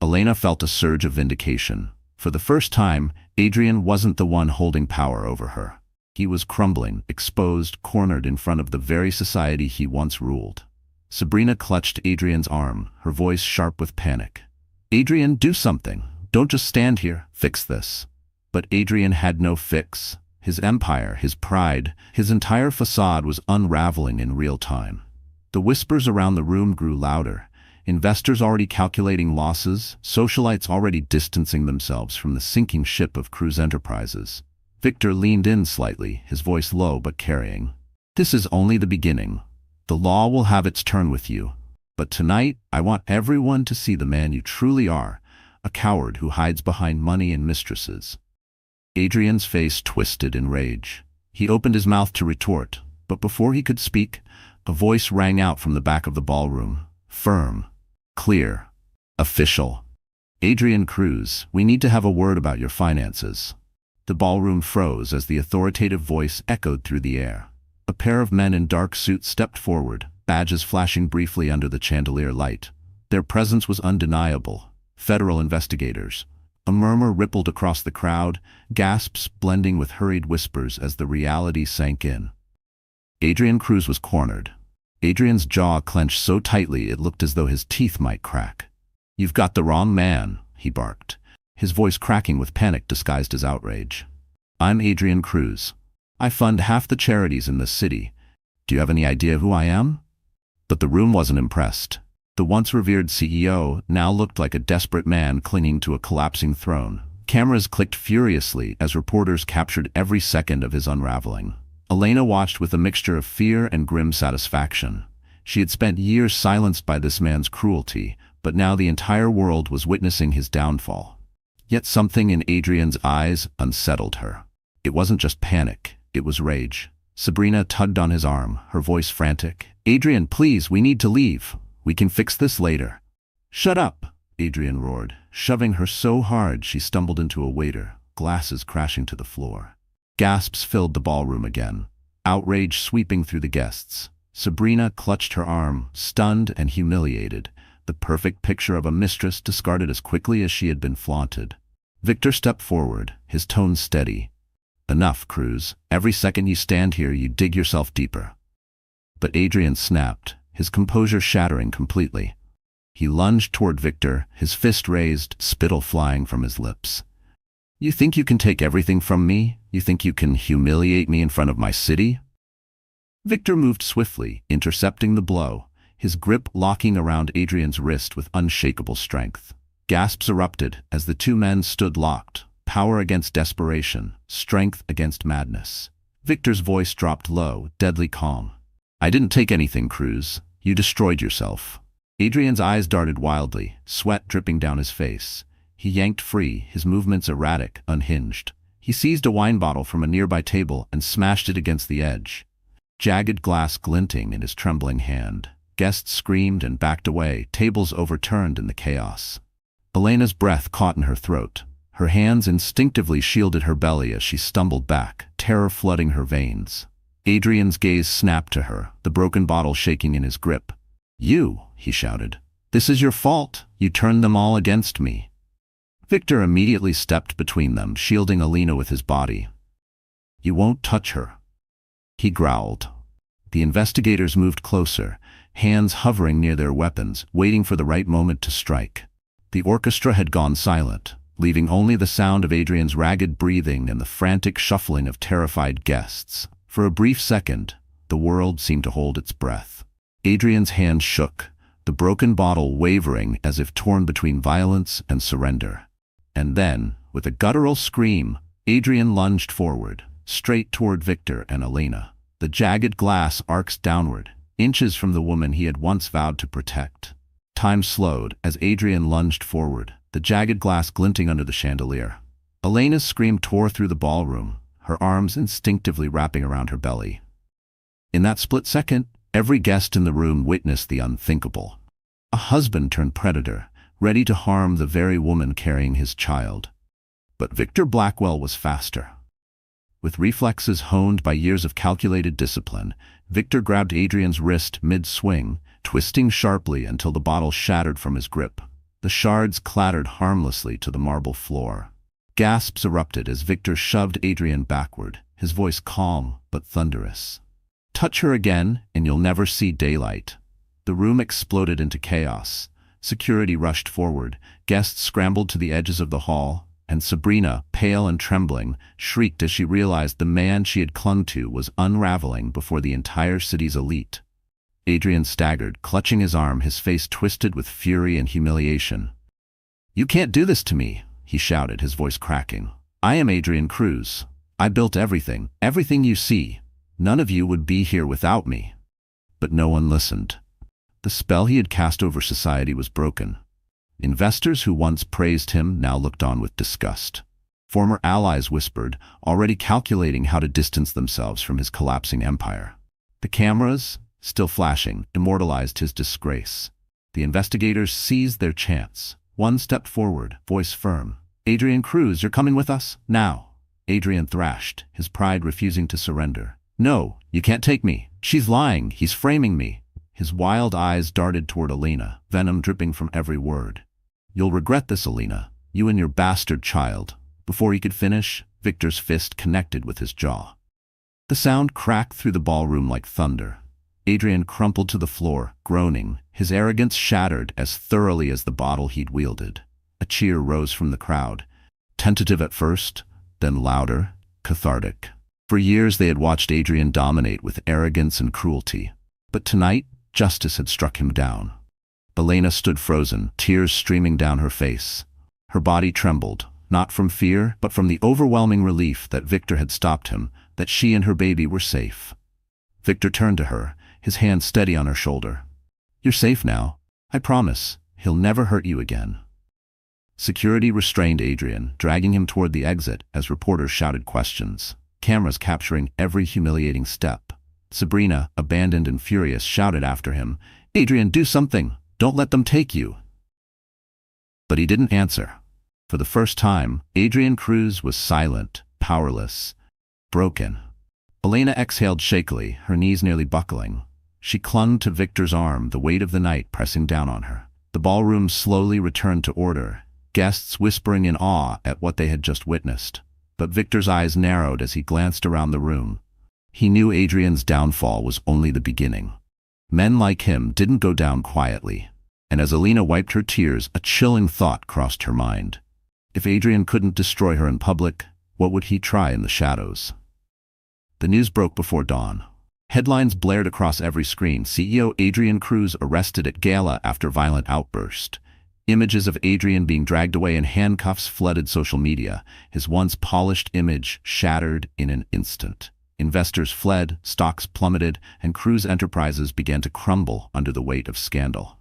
Elena felt a surge of vindication. For the first time, Adrian wasn't the one holding power over her. He was crumbling, exposed, cornered in front of the very society he once ruled. Sabrina clutched Adrian's arm, her voice sharp with panic. Adrian, do something. Don't just stand here. Fix this. But Adrian had no fix. His empire, his pride, his entire facade was unraveling in real time. The whispers around the room grew louder. Investors already calculating losses, socialites already distancing themselves from the sinking ship of Cruz Enterprises. Victor leaned in slightly, his voice low but carrying. This is only the beginning. The law will have its turn with you. But tonight, I want everyone to see the man you truly are, a coward who hides behind money and mistresses. Adrian's face twisted in rage. He opened his mouth to retort, but before he could speak, a voice rang out from the back of the ballroom. Firm. Clear. Official. Adrian Cruz, we need to have a word about your finances. The ballroom froze as the authoritative voice echoed through the air. A pair of men in dark suits stepped forward, badges flashing briefly under the chandelier light. Their presence was undeniable. Federal investigators. A murmur rippled across the crowd, gasps blending with hurried whispers as the reality sank in. Adrian Cruz was cornered. Adrian's jaw clenched so tightly it looked as though his teeth might crack. You've got the wrong man, he barked, his voice cracking with panic disguised as outrage. I'm Adrian Cruz. I fund half the charities in this city. Do you have any idea who I am? But the room wasn't impressed. The once revered CEO now looked like a desperate man clinging to a collapsing throne. Cameras clicked furiously as reporters captured every second of his unraveling. Elena watched with a mixture of fear and grim satisfaction. She had spent years silenced by this man's cruelty, but now the entire world was witnessing his downfall. Yet something in Adrian's eyes unsettled her. It wasn't just panic, it was rage. Sabrina tugged on his arm, her voice frantic. Adrian, please, we need to leave. We can fix this later. Shut up, Adrian roared, shoving her so hard she stumbled into a waiter, glasses crashing to the floor. Gasps filled the ballroom again, outrage sweeping through the guests. Sabrina clutched her arm, stunned and humiliated, the perfect picture of a mistress discarded as quickly as she had been flaunted. Victor stepped forward, his tone steady. Enough, Cruz. Every second you stand here, you dig yourself deeper. But Adrian snapped, his composure shattering completely. He lunged toward Victor, his fist raised, spittle flying from his lips. You think you can take everything from me? You think you can humiliate me in front of my city? Victor moved swiftly, intercepting the blow, his grip locking around Adrian's wrist with unshakable strength. Gasps erupted as the two men stood locked, power against desperation, strength against madness. Victor's voice dropped low, deadly calm. I didn't take anything, Cruz. You destroyed yourself. Adrian's eyes darted wildly, sweat dripping down his face. He yanked free, his movements erratic, unhinged. He seized a wine bottle from a nearby table and smashed it against the edge. Jagged glass glinting in his trembling hand. Guests screamed and backed away, tables overturned in the chaos. Elena's breath caught in her throat. Her hands instinctively shielded her belly as she stumbled back, terror flooding her veins. Adrian's gaze snapped to her, the broken bottle shaking in his grip. You, he shouted. This is your fault. You turned them all against me. Victor immediately stepped between them, shielding Elena with his body. You won't touch her, he growled. The investigators moved closer, hands hovering near their weapons, waiting for the right moment to strike. The orchestra had gone silent, leaving only the sound of Adrian's ragged breathing and the frantic shuffling of terrified guests. For a brief second, the world seemed to hold its breath. Adrian's hand shook, the broken bottle wavering as if torn between violence and surrender. And then, with a guttural scream, Adrian lunged forward, straight toward Victor and Elena. The jagged glass arced downward, inches from the woman he had once vowed to protect. Time slowed as Adrian lunged forward, the jagged glass glinting under the chandelier. Elena's scream tore through the ballroom, her arms instinctively wrapping around her belly. In that split second, every guest in the room witnessed the unthinkable. A husband turned predator, ready to harm the very woman carrying his child. But Victor Blackwell was faster. With reflexes honed by years of calculated discipline, Victor grabbed Adrian's wrist mid-swing, twisting sharply until the bottle shattered from his grip. The shards clattered harmlessly to the marble floor. Gasps erupted as Victor shoved Adrian backward, his voice calm but thunderous. "Touch her again, and you'll never see daylight." The room exploded into chaos. Security rushed forward, guests scrambled to the edges of the hall, and Sabrina, pale and trembling, shrieked as she realized the man she had clung to was unraveling before the entire city's elite. Adrian staggered, clutching his arm, his face twisted with fury and humiliation. "You can't do this to me," he shouted, his voice cracking. "I am Adrian Cruz. I built everything, everything you see. None of you would be here without me." But no one listened. The spell he had cast over society was broken. Investors who once praised him now looked on with disgust. Former allies whispered, already calculating how to distance themselves from his collapsing empire. The cameras, still flashing, immortalized his disgrace. The investigators seized their chance. One stepped forward, voice firm. "Adrian Cruz, you're coming with us? Now." Adrian thrashed, his pride refusing to surrender. "No, you can't take me. She's lying. He's framing me." His wild eyes darted toward Elena, venom dripping from every word. "You'll regret this, Elena. You and your bastard child." Before he could finish, Victor's fist connected with his jaw. The sound cracked through the ballroom like thunder. Adrian crumpled to the floor, groaning, his arrogance shattered as thoroughly as the bottle he'd wielded. A cheer rose from the crowd, tentative at first, then louder, cathartic. For years they had watched Adrian dominate with arrogance and cruelty. But tonight, justice had struck him down. Elena stood frozen, tears streaming down her face. Her body trembled, not from fear, but from the overwhelming relief that Victor had stopped him, that she and her baby were safe. Victor turned to her, his hand steady on her shoulder. "You're safe now. I promise. He'll never hurt you again." Security restrained Adrian, dragging him toward the exit as reporters shouted questions, cameras capturing every humiliating step. Sabrina, abandoned and furious, shouted after him, "Adrian, do something! Don't let them take you!" But he didn't answer. For the first time, Adrian Cruz was silent, powerless, broken. Elena exhaled shakily, her knees nearly buckling. She clung to Victor's arm, the weight of the night pressing down on her. The ballroom slowly returned to order, guests whispering in awe at what they had just witnessed. But Victor's eyes narrowed as he glanced around the room. He knew Adrian's downfall was only the beginning. Men like him didn't go down quietly. And as Elena wiped her tears, a chilling thought crossed her mind. If Adrian couldn't destroy her in public, what would he try in the shadows? The news broke before dawn. Headlines blared across every screen. CEO Adrian Cruz arrested at gala after violent outburst. Images of Adrian being dragged away in handcuffs flooded social media, his once polished image shattered in an instant. Investors fled, stocks plummeted, and Cruz Enterprises began to crumble under the weight of scandal.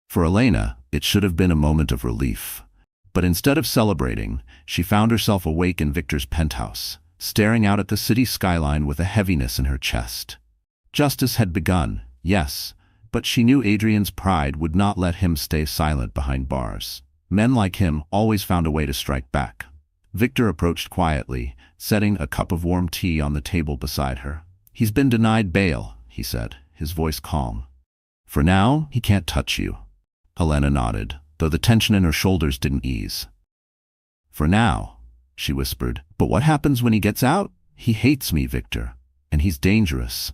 For Elena, it should have been a moment of relief. But instead of celebrating, she found herself awake in Victor's penthouse, staring out at the city skyline with a heaviness in her chest. Justice had begun, yes, but she knew Adrian's pride would not let him stay silent behind bars. Men like him always found a way to strike back. Victor approached quietly, setting a cup of warm tea on the table beside her. "He's been denied bail," he said, his voice calm. "For now, he can't touch you." Elena nodded, though the tension in her shoulders didn't ease. "For now," she whispered. "But what happens when he gets out? He hates me, Victor, and he's dangerous."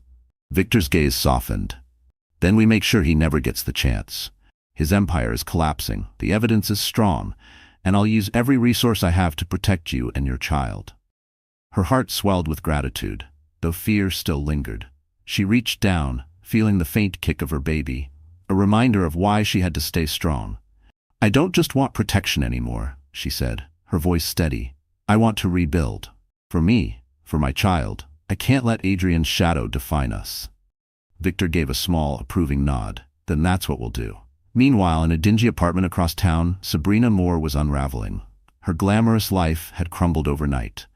Victor's gaze softened. "Then we make sure he never gets the chance. His empire is collapsing, the evidence is strong, and I'll use every resource I have to protect you and your child." Her heart swelled with gratitude, though fear still lingered. She reached down, feeling the faint kick of her baby, a reminder of why she had to stay strong. "I don't just want protection anymore," she said, her voice steady. "I want to rebuild. For me, for my child. I can't let Adrian's shadow define us." Victor gave a small, approving nod. "Then that's what we'll do." Meanwhile, in a dingy apartment across town, Sabrina Moore was unraveling. Her glamorous life had crumbled overnight.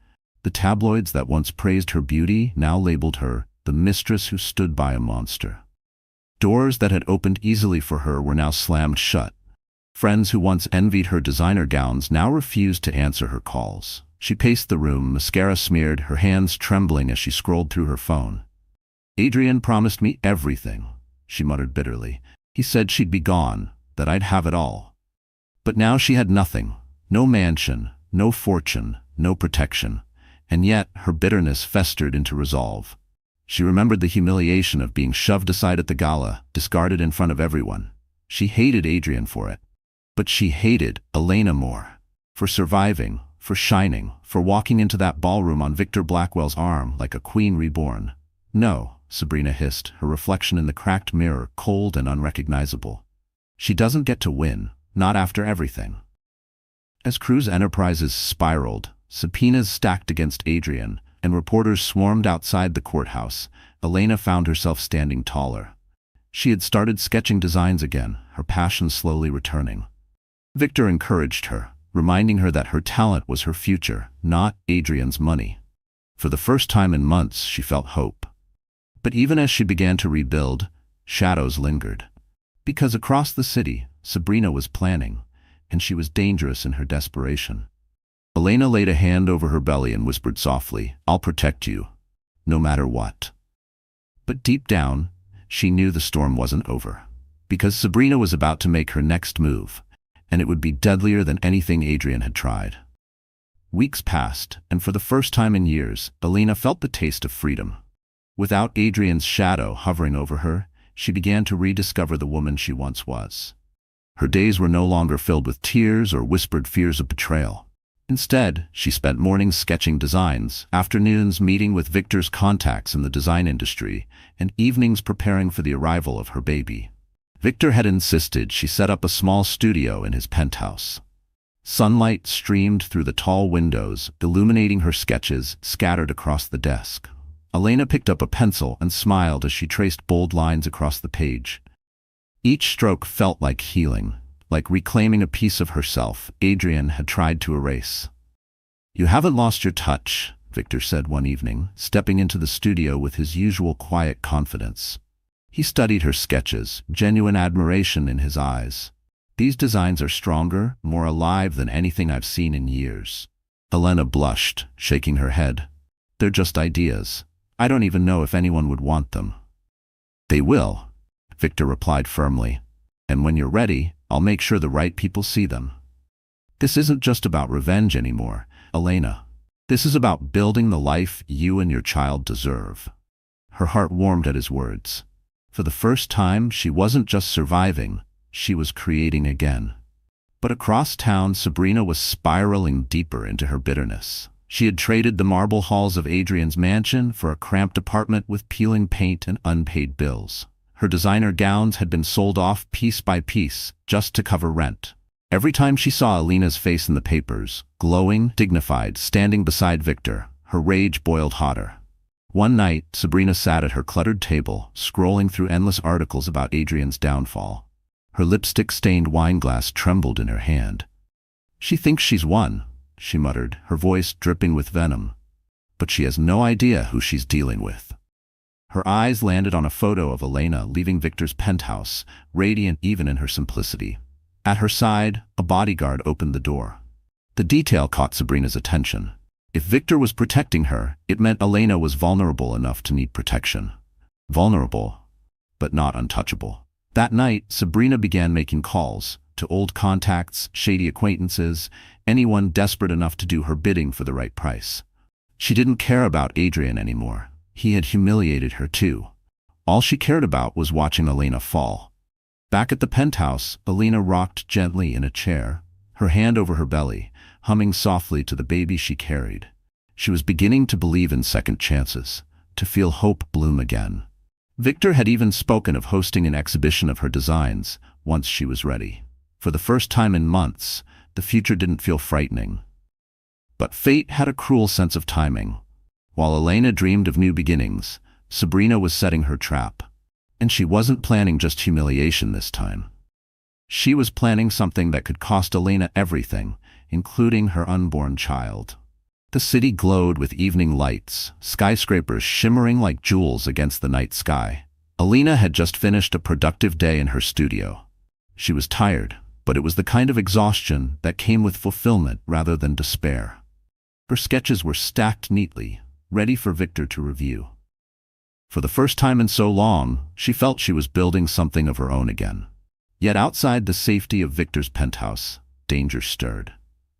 The tabloids that once praised her beauty now labeled her the mistress who stood by a monster. Doors that had opened easily for her were now slammed shut. Friends who once envied her designer gowns now refused to answer her calls. She paced the room, mascara smeared, her hands trembling as she scrolled through her phone. Adrian promised me everything, she muttered bitterly. He said she'd be gone, that I'd have it all. But now she had nothing. No mansion, no fortune, no protection. And yet her bitterness festered into resolve. She remembered the humiliation of being shoved aside at the gala, discarded in front of everyone. She hated Adrian for it. But she hated Elena more. For surviving, for shining, for walking into that ballroom on Victor Blackwell's arm like a queen reborn. No, Sabrina hissed, her reflection in the cracked mirror cold and unrecognizable. She doesn't get to win, not after everything. As Cruz Enterprises spiraled, subpoenas stacked against Adrian, and reporters swarmed outside the courthouse, Elena found herself standing taller. She had started sketching designs again, her passion slowly returning. Victor encouraged her, reminding her that her talent was her future, not Adrian's money. For the first time in months, she felt hope. But even as she began to rebuild, shadows lingered. Because across the city, Sabrina was planning, and she was dangerous in her desperation. Elena laid a hand over her belly and whispered softly, "I'll protect you, no matter what." But deep down, she knew the storm wasn't over. Because Sabrina was about to make her next move, and it would be deadlier than anything Adrian had tried. Weeks passed, and for the first time in years, Elena felt the taste of freedom. Without Adrian's shadow hovering over her, she began to rediscover the woman she once was. Her days were no longer filled with tears or whispered fears of betrayal. Instead, she spent mornings sketching designs, afternoons meeting with Victor's contacts in the design industry, and evenings preparing for the arrival of her baby. Victor had insisted she set up a small studio in his penthouse. Sunlight streamed through the tall windows, illuminating her sketches scattered across the desk. Elena picked up a pencil and smiled as she traced bold lines across the page. Each stroke felt like healing, like reclaiming a piece of herself Adrian had tried to erase. "You haven't lost your touch," Victor said one evening, stepping into the studio with his usual quiet confidence. He studied her sketches, genuine admiration in his eyes. "These designs are stronger, more alive than anything I've seen in years." Elena blushed, shaking her head. "They're just ideas. I don't even know if anyone would want them." "They will," Victor replied firmly. "And when you're ready, I'll make sure the right people see them." "This isn't just about revenge anymore, Elena. This is about building the life you and your child deserve." Her heart warmed at his words. For the first time, she wasn't just surviving, she was creating again. But across town, Sabrina was spiraling deeper into her bitterness. She had traded the marble halls of Adrian's mansion for a cramped apartment with peeling paint and unpaid bills. Her designer gowns had been sold off piece by piece, just to cover rent. Every time she saw Elena's face in the papers, glowing, dignified, standing beside Victor, her rage boiled hotter. One night, Sabrina sat at her cluttered table, scrolling through endless articles about Adrian's downfall. Her lipstick-stained wineglass trembled in her hand. "She thinks she's won," she muttered, her voice dripping with venom. "But she has no idea who she's dealing with." Her eyes landed on a photo of Elena leaving Victor's penthouse, radiant even in her simplicity. At her side, a bodyguard opened the door. The detail caught Sabrina's attention. If Victor was protecting her, it meant Elena was vulnerable enough to need protection. Vulnerable, but not untouchable. That night, Sabrina began making calls to old contacts, shady acquaintances, anyone desperate enough to do her bidding for the right price. She didn't care about Adrian anymore. He had humiliated her too. All she cared about was watching Elena fall. Back at the penthouse, Elena rocked gently in a chair, her hand over her belly, humming softly to the baby she carried. She was beginning to believe in second chances, to feel hope bloom again. Victor had even spoken of hosting an exhibition of her designs, once she was ready. For the first time in months, the future didn't feel frightening. But fate had a cruel sense of timing. While Elena dreamed of new beginnings, Sabrina was setting her trap. And she wasn't planning just humiliation this time. She was planning something that could cost Elena everything, including her unborn child. The city glowed with evening lights, skyscrapers shimmering like jewels against the night sky. Elena had just finished a productive day in her studio. She was tired, but it was the kind of exhaustion that came with fulfillment rather than despair. Her sketches were stacked neatly, ready for Victor to review. For the first time in so long, she felt she was building something of her own again. Yet outside the safety of Victor's penthouse, danger stirred.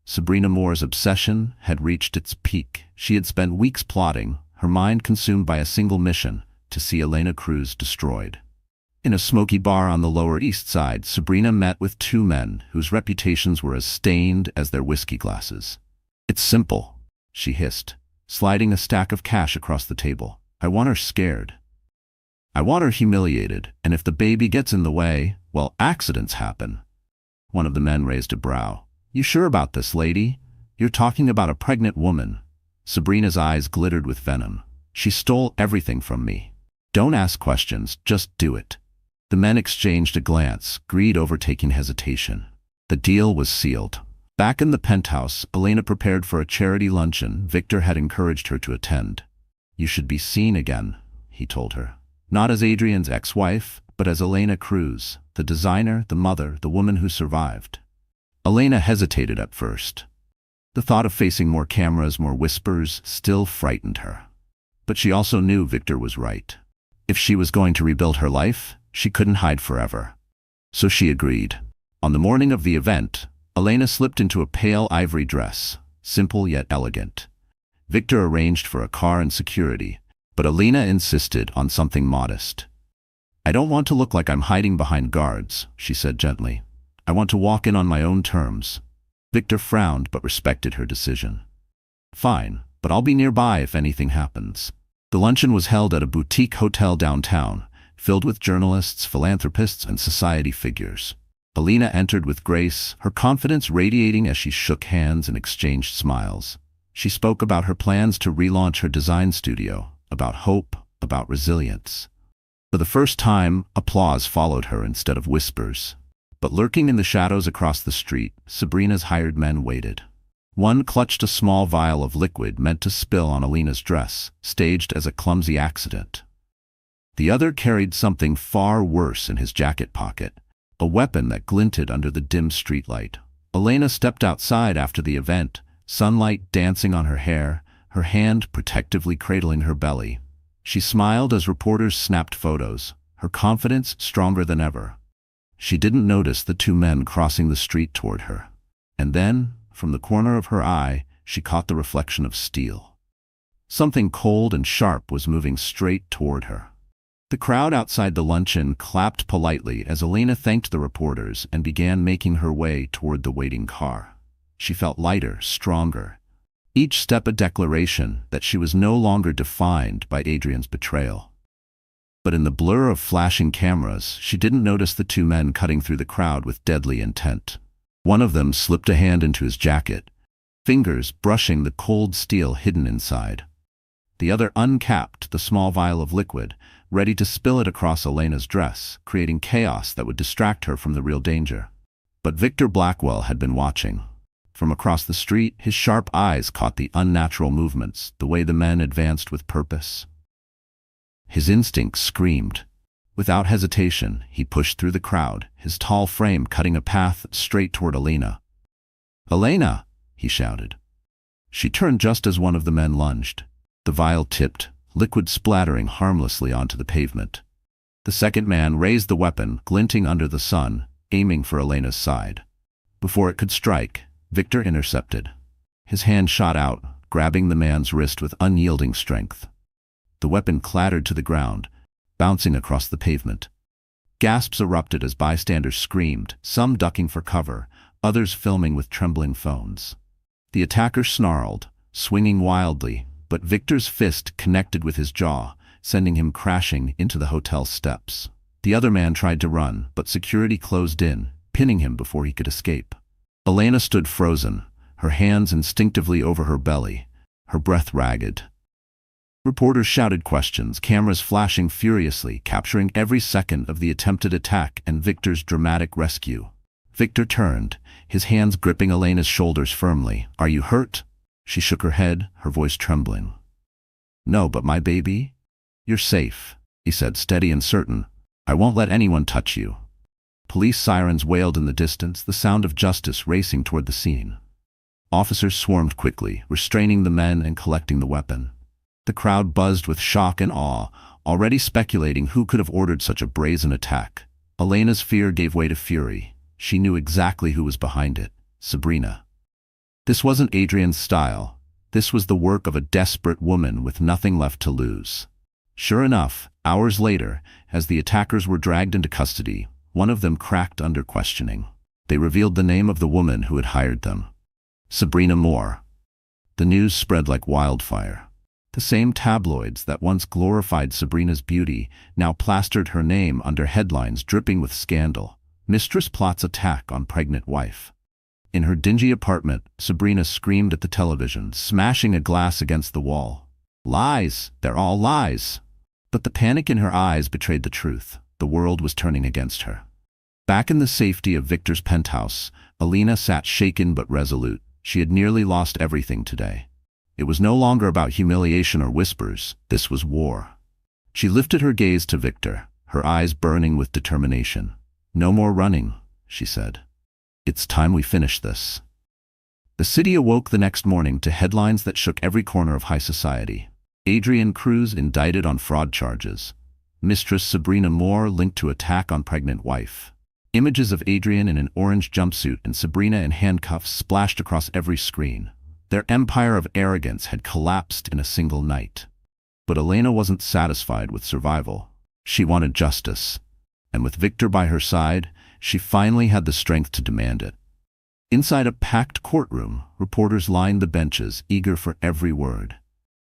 Sabrina Moore's obsession had reached its peak. She had spent weeks plotting, her mind consumed by a single mission: to see Elena Cruz destroyed. In a smoky bar on the Lower East Side, Sabrina met with two men whose reputations were as stained as their whiskey glasses. "It's simple," she hissed, sliding a stack of cash across the table. "I want her scared. I want her humiliated, and if the baby gets in the way, well, accidents happen." One of the men raised a brow. "You sure about this, lady? You're talking about a pregnant woman." Sabrina's eyes glittered with venom. "She stole everything from me. Don't ask questions, just do it." The men exchanged a glance, greed overtaking hesitation. The deal was sealed. Back in the penthouse, Elena prepared for a charity luncheon Victor had encouraged her to attend. "You should be seen again," he told her. "Not as Adrian's ex-wife, but as Elena Cruz, the designer, the mother, the woman who survived." Elena hesitated at first. The thought of facing more cameras, more whispers, still frightened her. But she also knew Victor was right. If she was going to rebuild her life, she couldn't hide forever. So she agreed. On the morning of the event, Elena slipped into a pale ivory dress, simple yet elegant. Victor arranged for a car and security, but Elena insisted on something modest. "I don't want to look like I'm hiding behind guards," she said gently. "I want to walk in on my own terms." Victor frowned but respected her decision. "Fine, but I'll be nearby if anything happens." The luncheon was held at a boutique hotel downtown, filled with journalists, philanthropists, and society figures. Elena entered with grace, her confidence radiating as she shook hands and exchanged smiles. She spoke about her plans to relaunch her design studio, about hope, about resilience. For the first time, applause followed her instead of whispers. But lurking in the shadows across the street, Sabrina's hired men waited. One clutched a small vial of liquid meant to spill on Elena's dress, staged as a clumsy accident. The other carried something far worse in his jacket pocket, a weapon that glinted under the dim streetlight. Elena stepped outside after the event, sunlight dancing on her hair, her hand protectively cradling her belly. She smiled as reporters snapped photos, her confidence stronger than ever. She didn't notice the two men crossing the street toward her. And then, from the corner of her eye, she caught the reflection of steel. Something cold and sharp was moving straight toward her. The crowd outside the luncheon clapped politely as Elena thanked the reporters and began making her way toward the waiting car. She felt lighter, stronger. Each step a declaration that she was no longer defined by Adrian's betrayal. But in the blur of flashing cameras, she didn't notice the two men cutting through the crowd with deadly intent. One of them slipped a hand into his jacket, fingers brushing the cold steel hidden inside. The other uncapped the small vial of liquid, ready to spill it across Elena's dress, creating chaos that would distract her from the real danger. But Victor Blackwell had been watching. From across the street, his sharp eyes caught the unnatural movements, the way the men advanced with purpose. His instinct screamed. Without hesitation, he pushed through the crowd, his tall frame cutting a path straight toward Elena. "Elena!" he shouted. She turned just as one of the men lunged. The vial tipped, liquid splattering harmlessly onto the pavement. The second man raised the weapon, glinting under the sun, aiming for Elena's side. Before it could strike, Victor intercepted. His hand shot out, grabbing the man's wrist with unyielding strength. The weapon clattered to the ground, bouncing across the pavement. Gasps erupted as bystanders screamed, some ducking for cover, others filming with trembling phones. The attacker snarled, swinging wildly, but Victor's fist connected with his jaw, sending him crashing into the hotel steps. The other man tried to run, but security closed in, pinning him before he could escape. Elena stood frozen, her hands instinctively over her belly, her breath ragged. Reporters shouted questions, cameras flashing furiously, capturing every second of the attempted attack and Victor's dramatic rescue. Victor turned, his hands gripping Elena's shoulders firmly. "Are you hurt?" She shook her head, her voice trembling. "No, but my baby? You're safe," he said, steady and certain. "I won't let anyone touch you." Police sirens wailed in the distance, the sound of justice racing toward the scene. Officers swarmed quickly, restraining the men and collecting the weapon. The crowd buzzed with shock and awe, already speculating who could have ordered such a brazen attack. Elena's fear gave way to fury. She knew exactly who was behind it: Sabrina. This wasn't Adrian's style. This was the work of a desperate woman with nothing left to lose. Sure enough, hours later, as the attackers were dragged into custody, one of them cracked under questioning. They revealed the name of the woman who had hired them: Sabrina Moore. The news spread like wildfire. The same tabloids that once glorified Sabrina's beauty now plastered her name under headlines dripping with scandal. Mistress plots attack on pregnant wife. In her dingy apartment, Sabrina screamed at the television, smashing a glass against the wall. Lies! They're all lies! But the panic in her eyes betrayed the truth. The world was turning against her. Back in the safety of Victor's penthouse, Elena sat shaken but resolute. She had nearly lost everything today. It was no longer about humiliation or whispers. This was war. She lifted her gaze to Victor, her eyes burning with determination. "No more running," she said. "It's time we finish this." The city awoke the next morning to headlines that shook every corner of high society. Adrian Cruz indicted on fraud charges. Mistress Sabrina Moore linked to attack on pregnant wife. Images of Adrian in an orange jumpsuit and Sabrina in handcuffs splashed across every screen. Their empire of arrogance had collapsed in a single night. But Elena wasn't satisfied with survival. She wanted justice. And with Victor by her side, she finally had the strength to demand it. Inside a packed courtroom, reporters lined the benches, eager for every word.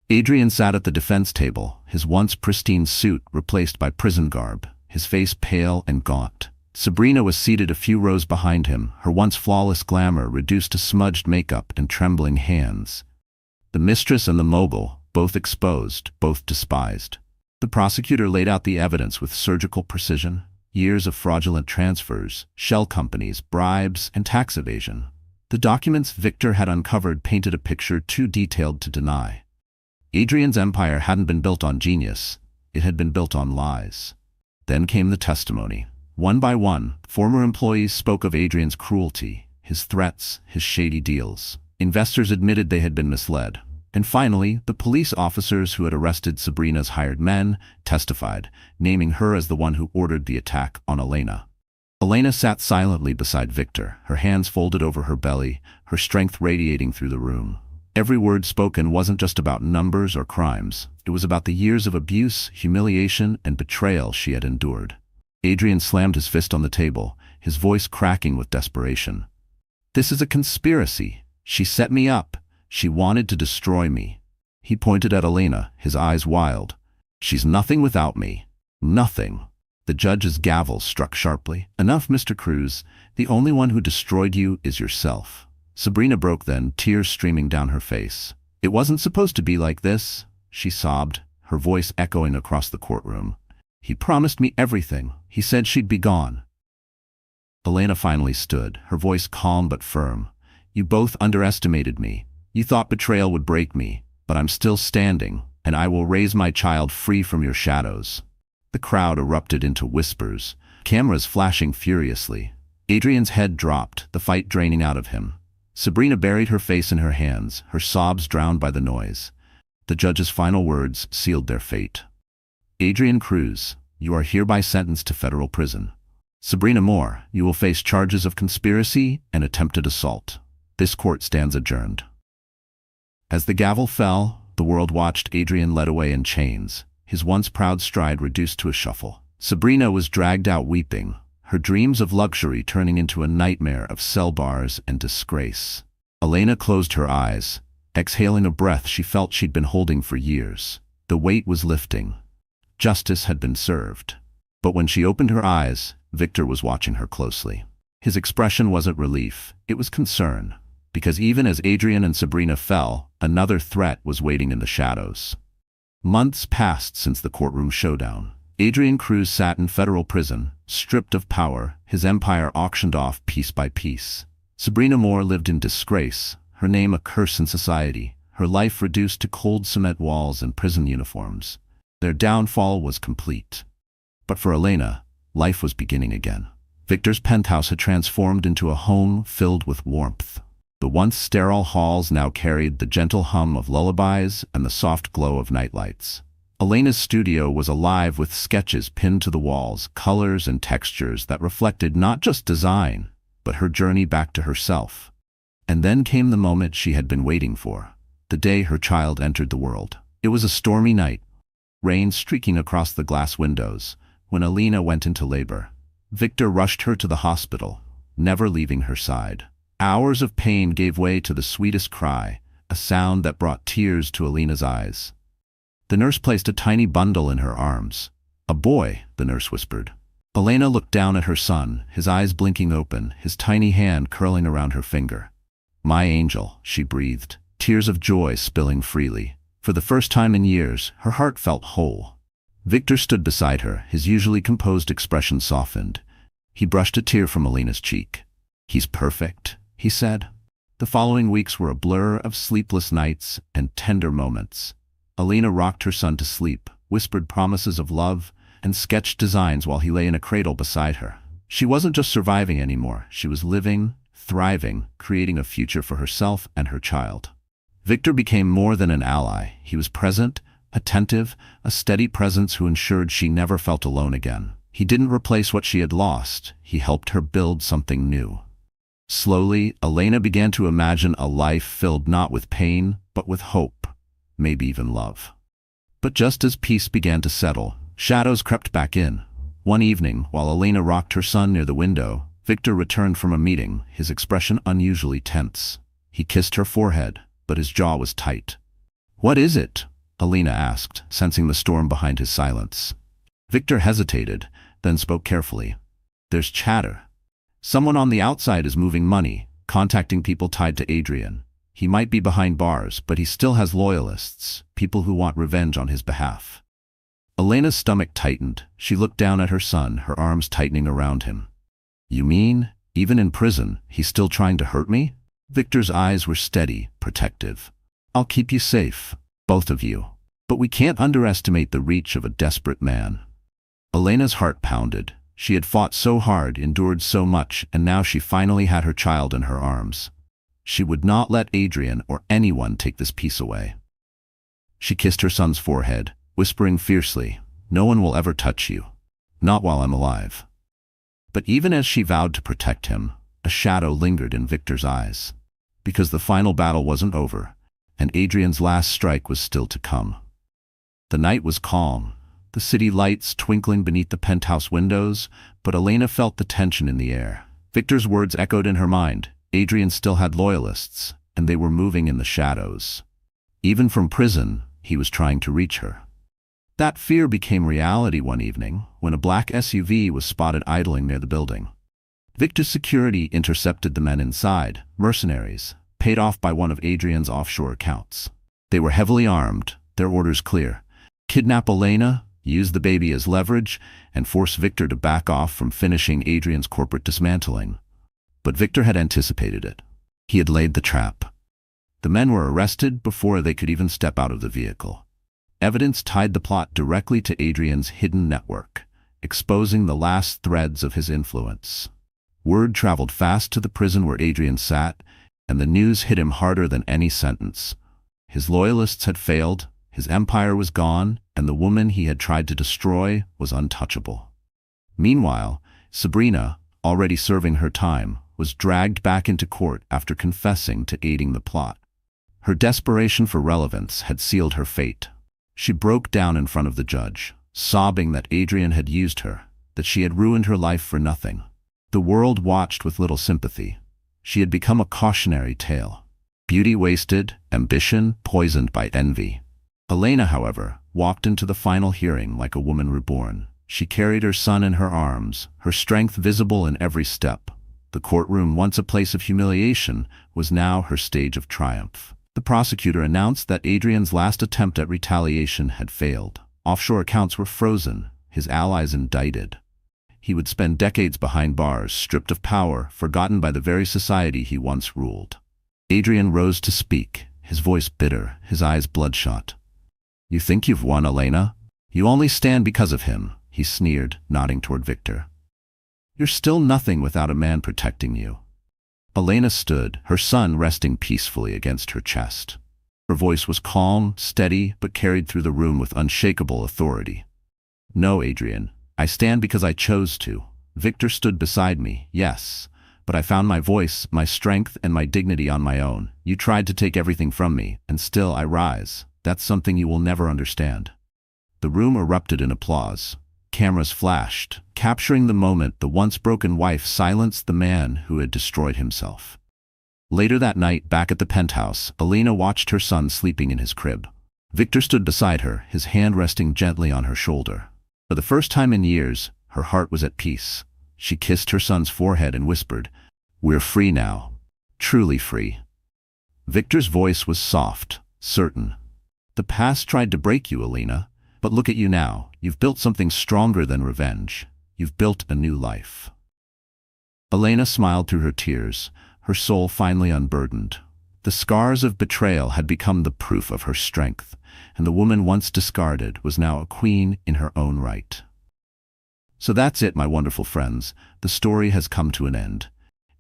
Adrian sat at the defense table, his once pristine suit replaced by prison garb, his face pale and gaunt. Sabrina was seated a few rows behind him, her once flawless glamour reduced to smudged makeup and trembling hands. The mistress and the mogul, both exposed, both despised. The prosecutor laid out the evidence with surgical precision: years of fraudulent transfers, shell companies, bribes, and tax evasion. The documents Victor had uncovered painted a picture too detailed to deny. Adrian's empire hadn't been built on genius, it had been built on lies. Then came the testimony. One by one, former employees spoke of Adrian's cruelty, his threats, his shady deals. Investors admitted they had been misled. And finally, the police officers who had arrested Sabrina's hired men testified, naming her as the one who ordered the attack on Elena. Elena sat silently beside Victor, her hands folded over her belly, her strength radiating through the room. Every word spoken wasn't just about numbers or crimes. It was about the years of abuse, humiliation, and betrayal she had endured. Adrian slammed his fist on the table, his voice cracking with desperation. "This is a conspiracy. She set me up. She wanted to destroy me." He pointed at Elena, his eyes wild. "She's nothing without me. Nothing." The judge's gavel struck sharply. "Enough, Mr. Cruz. The only one who destroyed you is yourself." Sabrina broke then, tears streaming down her face. "It wasn't supposed to be like this," she sobbed, her voice echoing across the courtroom. "He promised me everything. He said she'd be gone." Elena finally stood, her voice calm but firm. "You both underestimated me. You thought betrayal would break me, but I'm still standing, and I will raise my child free from your shadows." The crowd erupted into whispers, cameras flashing furiously. Adrian's head dropped, the fight draining out of him. Sabrina buried her face in her hands, her sobs drowned by the noise. The judge's final words sealed their fate. "Adrian Cruz, you are hereby sentenced to federal prison. Sabrina Moore, you will face charges of conspiracy and attempted assault. This court stands adjourned." As the gavel fell, the world watched Adrian led away in chains, his once proud stride reduced to a shuffle. Sabrina was dragged out weeping, her dreams of luxury turning into a nightmare of cell bars and disgrace. Elena closed her eyes, exhaling a breath she felt she'd been holding for years. The weight was lifting. Justice had been served. But when she opened her eyes, Victor was watching her closely. His expression wasn't relief, it was concern. Because even as Adrian and Sabrina fell, another threat was waiting in the shadows. Months passed since the courtroom showdown. Adrian Cruz sat in federal prison, stripped of power, his empire auctioned off piece by piece. Sabrina Moore lived in disgrace, her name a curse in society, her life reduced to cold cement walls and prison uniforms. Their downfall was complete. But for Elena, life was beginning again. Victor's penthouse had transformed into a home filled with warmth. The once sterile halls now carried the gentle hum of lullabies and the soft glow of nightlights. Elena's studio was alive with sketches pinned to the walls, colors and textures that reflected not just design, but her journey back to herself. And then came the moment she had been waiting for, the day her child entered the world. It was a stormy night, rain streaking across the glass windows, when Elena went into labor. Victor rushed her to the hospital, never leaving her side. Hours of pain gave way to the sweetest cry, a sound that brought tears to Elena's eyes. The nurse placed a tiny bundle in her arms. "A boy," the nurse whispered. Elena looked down at her son, his eyes blinking open, his tiny hand curling around her finger. "My angel," she breathed, tears of joy spilling freely. For the first time in years, her heart felt whole. Victor stood beside her, his usually composed expression softened. He brushed a tear from Elena's cheek. "He's perfect," he said. The following weeks were a blur of sleepless nights and tender moments. Elena rocked her son to sleep, whispered promises of love, and sketched designs while he lay in a cradle beside her. She wasn't just surviving anymore, she was living, thriving, creating a future for herself and her child. Victor became more than an ally. He was present, attentive, a steady presence who ensured she never felt alone again. He didn't replace what she had lost, he helped her build something new. Slowly, Elena began to imagine a life filled not with pain, but with hope, maybe even love. But just as peace began to settle, shadows crept back in. One evening, while Elena rocked her son near the window, Victor returned from a meeting, his expression unusually tense. He kissed her forehead, but his jaw was tight. "What is it?" Elena asked, sensing the storm behind his silence. Victor hesitated, then spoke carefully. "There's chatter. Someone on the outside is moving money, contacting people tied to Adrian. He might be behind bars, but he still has loyalists, people who want revenge on his behalf." Elena's stomach tightened. She looked down at her son, her arms tightening around him. "You mean, even in prison, he's still trying to hurt me?" Victor's eyes were steady, protective. "I'll keep you safe, both of you. But we can't underestimate the reach of a desperate man." Elena's heart pounded. She had fought so hard, endured so much, and now she finally had her child in her arms. She would not let Adrian or anyone take this peace away. She kissed her son's forehead, whispering fiercely, "No one will ever touch you. Not while I'm alive." But even as she vowed to protect him, a shadow lingered in Victor's eyes. Because the final battle wasn't over, and Adrian's last strike was still to come. The night was calm, the city lights twinkling beneath the penthouse windows, but Elena felt the tension in the air. Victor's words echoed in her mind. Adrian still had loyalists, and they were moving in the shadows. Even from prison, he was trying to reach her. That fear became reality one evening, when a black SUV was spotted idling near the building. Victor's security intercepted the men inside, mercenaries, paid off by one of Adrian's offshore accounts. They were heavily armed, their orders clear. Kidnap Elena, use the baby as leverage, and force Victor to back off from finishing Adrian's corporate dismantling. But Victor had anticipated it. He had laid the trap. The men were arrested before they could even step out of the vehicle. Evidence tied the plot directly to Adrian's hidden network, exposing the last threads of his influence. Word traveled fast to the prison where Adrian sat, and the news hit him harder than any sentence. His loyalists had failed, his empire was gone, and the woman he had tried to destroy was untouchable. Meanwhile, Sabrina, already serving her time, was dragged back into court after confessing to aiding the plot. Her desperation for relevance had sealed her fate. She broke down in front of the judge, sobbing that Adrian had used her, that she had ruined her life for nothing. The world watched with little sympathy. She had become a cautionary tale. Beauty wasted, ambition poisoned by envy. Elena, however, walked into the final hearing like a woman reborn. She carried her son in her arms, her strength visible in every step. The courtroom, once a place of humiliation, was now her stage of triumph. The prosecutor announced that Adrian's last attempt at retaliation had failed. Offshore accounts were frozen, his allies indicted. He would spend decades behind bars, stripped of power, forgotten by the very society he once ruled. Adrian rose to speak, his voice bitter, his eyes bloodshot. "You think you've won, Elena? You only stand because of him," he sneered, nodding toward Victor. "You're still nothing without a man protecting you." Elena stood, her son resting peacefully against her chest. Her voice was calm, steady, but carried through the room with unshakable authority. "No, Adrian. I stand because I chose to. Victor stood beside me, yes. But I found my voice, my strength, and my dignity on my own. You tried to take everything from me, and still I rise. That's something you will never understand." The room erupted in applause. Cameras flashed. Capturing the moment, the once broken wife silenced the man who had destroyed himself. Later that night, back at the penthouse, Elena watched her son sleeping in his crib. Victor stood beside her, his hand resting gently on her shoulder. For the first time in years, her heart was at peace. She kissed her son's forehead and whispered, "We're free now. Truly free." Victor's voice was soft, certain. "The past tried to break you, Elena, but look at you now. You've built something stronger than revenge. You've built a new life." Elena smiled through her tears, her soul finally unburdened. The scars of betrayal had become the proof of her strength, and the woman once discarded was now a queen in her own right. So that's it, my wonderful friends. The story has come to an end.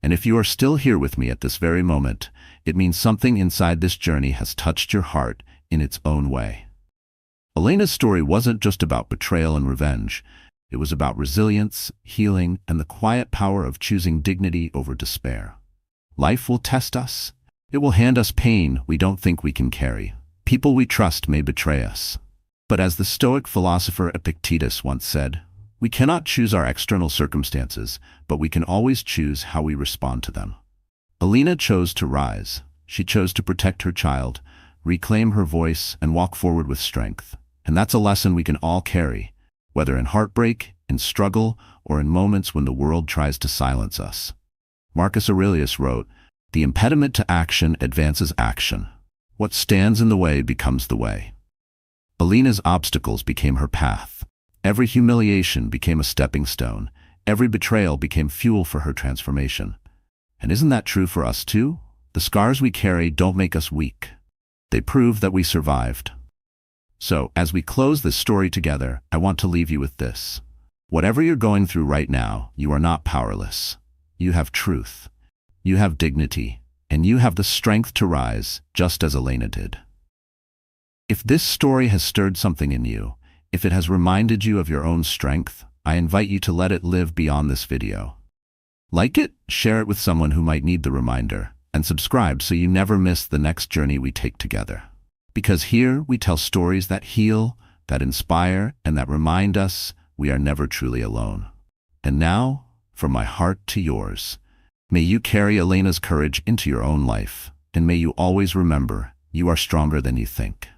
And if you are still here with me at this very moment, it means something inside this journey has touched your heart in its own way. Elena's story wasn't just about betrayal and revenge. It was about resilience, healing, and the quiet power of choosing dignity over despair. Life will test us. It will hand us pain we don't think we can carry. People we trust may betray us. But as the Stoic philosopher Epictetus once said, we cannot choose our external circumstances, but we can always choose how we respond to them. Elena chose to rise. She chose to protect her child, reclaim her voice, and walk forward with strength. And that's a lesson we can all carry, whether in heartbreak, in struggle, or in moments when the world tries to silence us. Marcus Aurelius wrote, "The impediment to action advances action. What stands in the way becomes the way." Elena's obstacles became her path. Every humiliation became a stepping stone. Every betrayal became fuel for her transformation. And isn't that true for us too? The scars we carry don't make us weak. They prove that we survived. So, as we close this story together, I want to leave you with this. Whatever you're going through right now, you are not powerless. You have truth. You have dignity. And you have the strength to rise, just as Elena did. If this story has stirred something in you, if it has reminded you of your own strength, I invite you to let it live beyond this video. Like it, share it with someone who might need the reminder, and subscribe so you never miss the next journey we take together. Because here we tell stories that heal, that inspire, and that remind us we are never truly alone. And now, from my heart to yours, may you carry Elena's courage into your own life, and may you always remember you are stronger than you think.